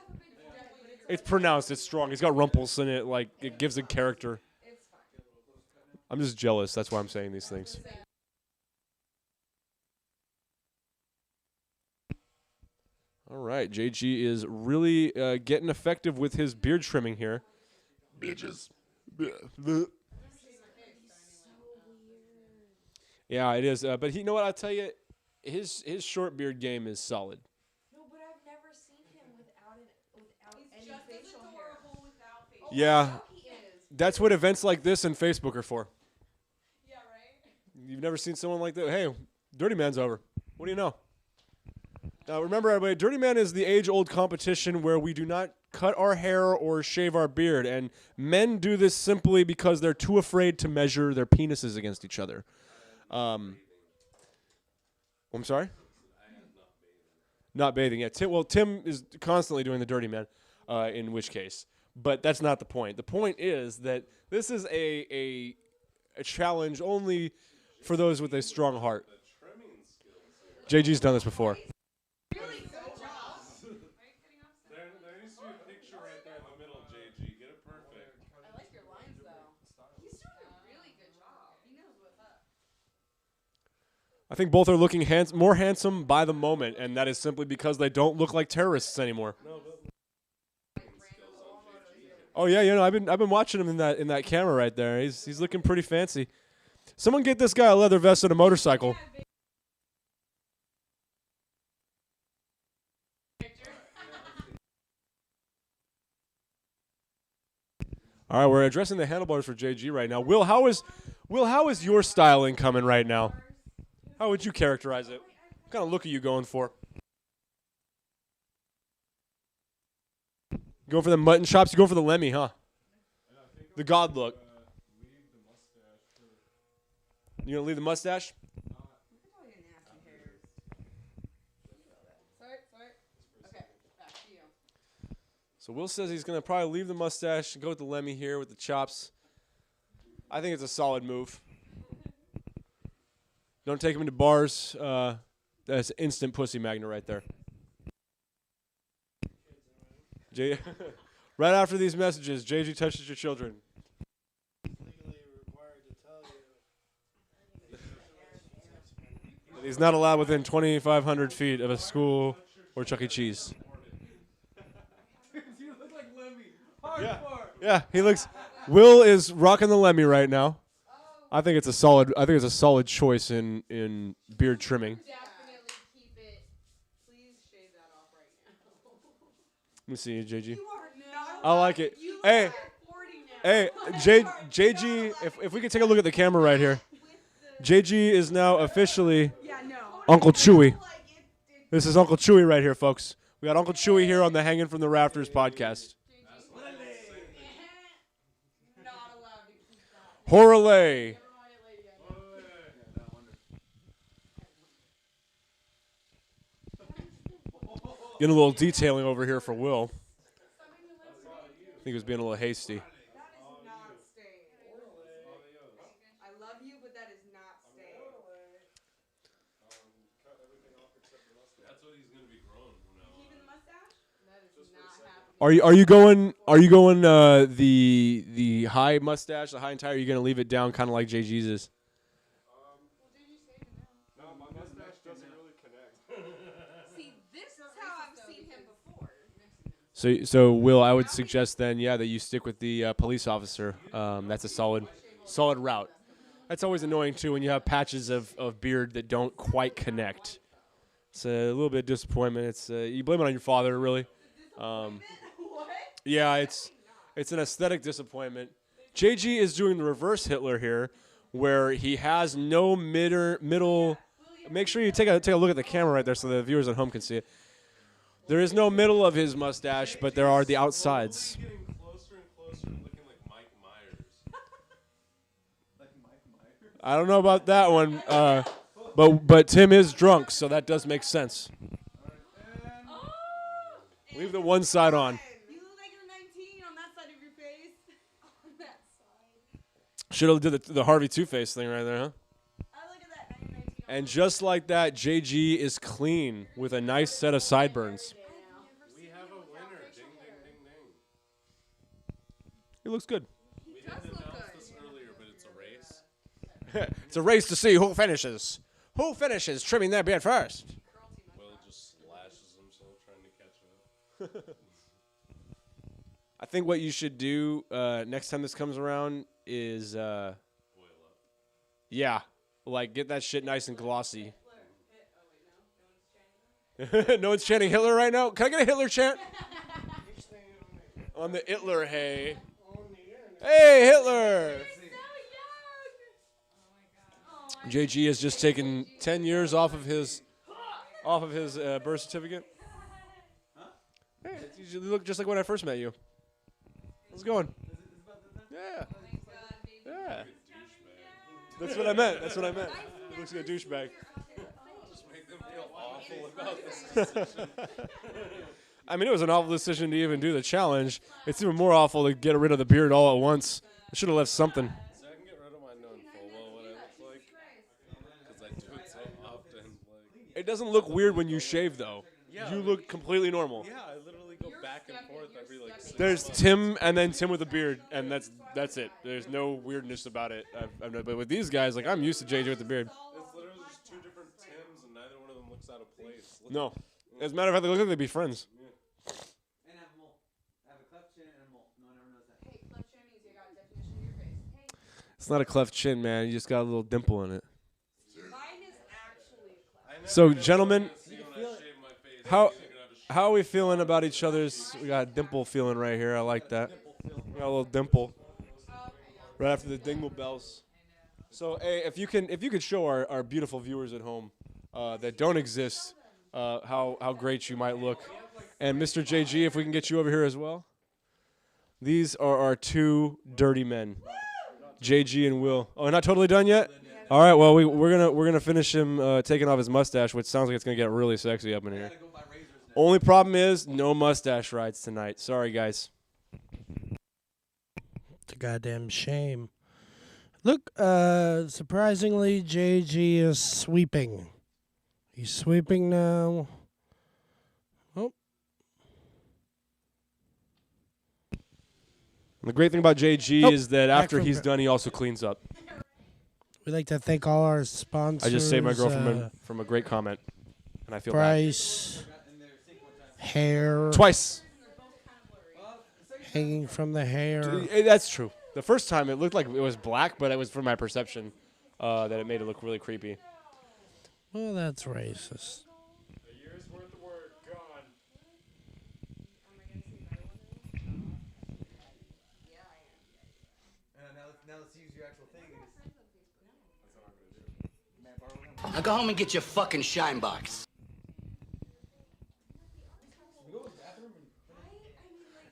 a big forehead, but
It's pronounced. It's strong. He's got rumples in it. Like, it gives it character.
it's fine.
I'm just jealous. That's why I'm saying these things. All right. JG is really getting effective with his beard trimming here.
Bitches.
Yeah, it is. But you know what? I'll tell you, his short beard game is solid.
No, but I've never seen him without any
just as
facial hair.
adorable without facial
Yeah.
He is.
That's what events like this and Facebook are for.
Yeah, right?
You've never seen someone like that. Hey, Dirty Man's over. What do you know? Now, remember, everybody, Dirty Man is the age-old competition where we do not cut our hair or shave our beard. And men do this simply because they're too afraid to measure their penises against each other. I'm sorry? Not bathing. Yeah. Tim is constantly doing the Dirty Man, in which case. But that's not the point. The point is that this is a challenge only for those with a strong heart. JG's done this before.
Really good job.
There needs to be a picture right there in the middle, JG. Get it perfect.
I like your lines, though. He's doing a really good job. He knows what's up.
I think both are looking more handsome by the moment, and that is simply because they don't look like terrorists anymore. Oh yeah, I've been watching him in that camera right there. He's looking pretty fancy. Someone get this guy a leather vest and a motorcycle. All right, we're addressing the handlebars for JG right now. Will, how is your styling coming right now? How would you characterize it? What kind of look are you going for? Going for the mutton chops? You going for the Lemmy, huh? The God look. You gonna leave the mustache?
Sorry. Okay, back to you.
So Will says he's gonna probably leave the mustache and go with the Lemmy here with the chops. I think it's a solid move. Don't take him into bars. That's instant pussy magnet right there. Right after these messages, JG touches your children. He's not allowed within 2,500 feet of a school or Chuck E. Cheese.
You look like Lemmy. Hardcore.
Yeah, he looks. Will is rocking the Lemmy right now. I think it's a solid choice in beard trimming.
Definitely keep it. Please shave that off right now.
Let me see, JG.
You are not.
I like it.
You
Hey,
are 40 now.
JG, if we could take a look at the camera right here. JG is now officially
Yeah, no.
Uncle Chewy. This is Uncle Chewy right here, folks. We got Uncle Chewy here on the Hanging from the Rafters podcast.
Not allowed to keep that.
Horrelay. Getting a little detailing over here for Will. I think he was being a little hasty.
That is not staying. I love you, but that is not staying.
That's what he's gonna be growing from now on.
Keeping the mustache? That is not happening.
Are you going the high mustache, the high and tight? Or are you gonna leave it down, kind of like JG's is?
No, my mustache doesn't really connect.
See, this is how I've seen him before.
So Will, I would suggest then, yeah, that you stick with the police officer. That's a solid route. That's always annoying too when you have patches of beard that don't quite connect. It's a little bit of disappointment. It's you blame it on your father, really. Yeah, it's an aesthetic disappointment. JG is doing the reverse Hitler here, where he has no middle. Make sure you take a look at the camera right there so the viewers at home can see it. There is no middle of his mustache, but there are the outsides.
Getting closer and closer, looking like Mike Myers.
I don't know about that one, but Tim is drunk, so that does make sense. Leave the one side on.
You look like you're 19 on that side of your face. On that side.
Should have did the Harvey Two-Face thing right there, huh?
I look at that 19.
And just like that, JG is clean with a nice set of sideburns.
We have a winner. Ding, ding, ding, ding.
He looks good.
We didn't announce this earlier, but it's a race.
It's a race to see who finishes. Who finishes trimming their beard first?
Will just slashes himself trying to catch up.
I think what you should do next time this comes around is, yeah, like get that shit nice and glossy. No one's chanting Hitler right now. Can I get a Hitler chant? On the Hitler, hey. Hey, Hitler! JG has just taken 10 years off of his birth certificate. Hey, you look just like when I first met you. How's it going? Yeah. Yeah. That's what I meant. He looks like a douchebag.
Just make them feel awful about this decision.
I mean, it was an awful decision to even do the challenge. It's even more awful to get rid of the beard all at once. I should have left something.
So I can get rid of my known full well what I look like. Because I do it so often. Like,
It doesn't look weird when you shave, though.
Yeah.
You look completely normal.
yeah, I literally go back and forth every like 6
There's
months.
Tim and then Tim with a beard, and that's it. There's no weirdness about it. But with these guys, like I'm used to JJ with the beard.
It's literally just two different Tims, and neither one of them looks out of place. Look
No, as a matter of fact, they look like they'd be friends.
And I have a mole. I have a cleft chin and a mole. No one ever knows that.
Hey, clutch chin means you got a definition of your face. Hey,
It's not a cleft chin, man. You just got a little dimple in it.
mine is actually a clutch.
So, gentlemen,
See, when I shave my face,
how
you're gonna have a
how are we feeling about each other's? We got a dimple feeling right here. I like that. We got a little dimple right after the dingle bells. So, hey, if you could show our beautiful viewers at home that don't exist, how great you might look, and Mr. JG, if we can get you over here as well. These are our two dirty men, JG and Will. Oh, not totally done yet. All right, well we're gonna finish him taking off his mustache, which sounds like it's gonna get really sexy up in here. Only problem is no mustache rides tonight. Sorry, guys.
It's a goddamn shame. Look, surprisingly, JG is sweeping. He's sweeping now. Oh,
The great thing about JG
Nope.
is that
Back
after
from
he's
gra-
done, he also cleans up.
we'd like to thank all our sponsors.
I just saved my girl from a great comment, and I feel bad.
Price, hair,
Twice.
hanging from the hair.
That's true. The first time it looked like it was black, but it was from my perception that it made it look really creepy.
Well, that's racist.
A year's worth of work gone.
Now let's use your actual thing.
Now go home and get your fucking shine box.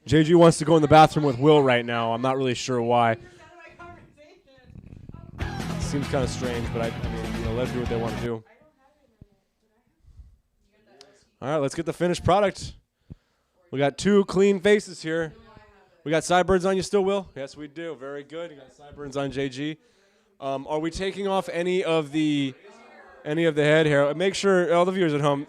JG wants to go in the bathroom with Will right now. I'm not really sure why. Seems kind of strange, but I mean, let them do what they want to do. All right, let's get the finished product. We got two clean faces here. We got sideburns on you still, Will? Yes, we do. Very good. You got sideburns on JG. Are we taking off any of the head hair? Make sure all the viewers at home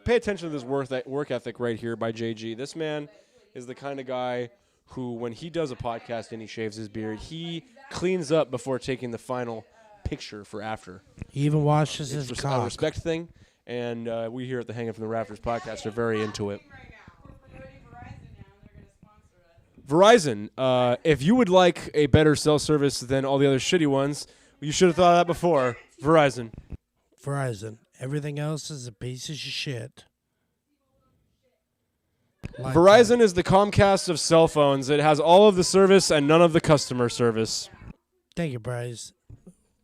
pay attention to this work ethic right here by JG. This man is the kind of guy who, when he does a podcast and he shaves his beard, he cleans up before taking the final picture for after.
He even washes
It's
his
a
cock.
respect thing, and we here at the Hanging from the Rafters podcast are very into it. Verizon, if you would like a better cell service than all the other shitty ones, you should have thought of that before. Verizon.
Verizon. Everything else is a piece of shit. Like
Verizon is the Comcast of cell phones. It has all of the service and none of the customer service.
Thank you, Bryce.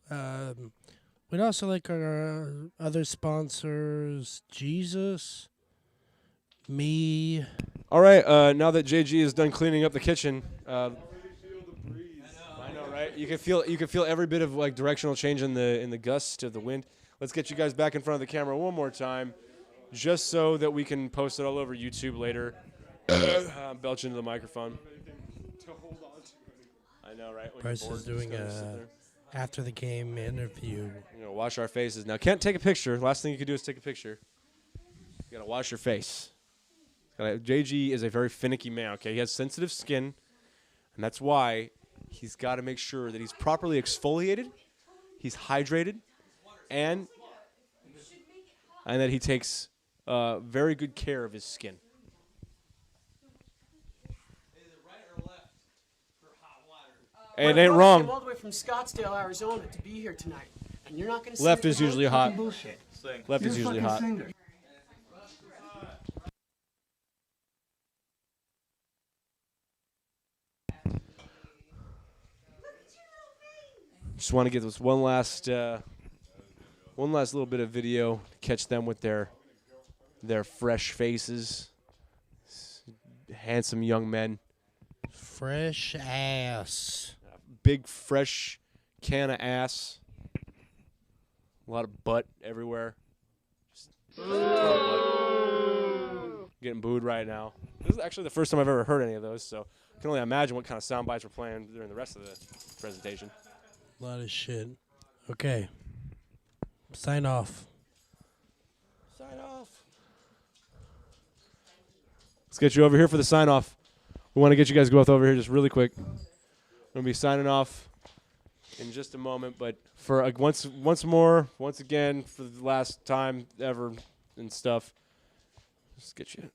We'd also like our other sponsors, Jesus, me.
All right, now that JG is done cleaning up the kitchen, I know, right? You can feel every bit of like directional change in the gust of the wind. Let's get you guys back in front of the camera one more time, just so that we can post it all over YouTube later. Belch into the microphone. I know, right? When
Bryce
you're bored,
is doing
just gotta sit
a
there.
after the game interview.
Wash our faces. Now, can't take a picture. Last thing you can do is take a picture. You gotta wash your face. JG is a very finicky man, okay? He has sensitive skin, and that's why he's got to make sure that he's properly exfoliated, he's hydrated, and that he takes very good care of his skin. Hey, it ain't
Came
wrong.
all the way from Scottsdale, Arizona, to be here tonight, and you're not going to.
Left is usually hot.
Bullshit.
Left is usually hot. Just want to get this one last little bit of video to catch them with their fresh faces, handsome young men,
Fresh ass.
big fresh can of ass, a lot of butt everywhere. Just a ton of butt. Getting booed right now. This is actually the first time I've ever heard any of those, so I can only imagine what kind of sound bites we're playing during the rest of the presentation.
A lot of shit. Okay. Sign off.
Sign off. Let's get you over here for the sign off. We want to get you guys both over here just really quick. We're gonna be signing off in just a moment, but for once again, for the last time ever and stuff. Just get you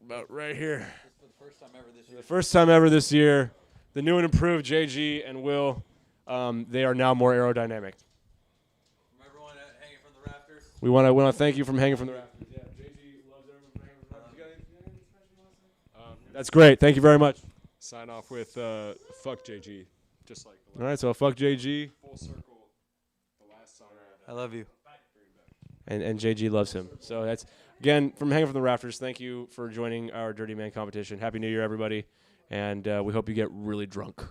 about right here.
For the first time ever this year.
The first time ever this year, the new and improved JG and Will, they are now more aerodynamic.
From everyone at Hanging from the Rafters.
We want to thank you from Hanging from the Rafters. Yeah, JG loves everyone from Hanging from the Rafters. You got anything special you want to say? That's great. Thank you very much.
Sign off with fuck JG, just like the
All right, so fuck JG.
full circle. The last song.
I love you.
And JG loves him. So that's, again, from Hanging from the Rafters, thank you for joining our Dirty Man competition. Happy New Year, everybody. And we hope you get really drunk.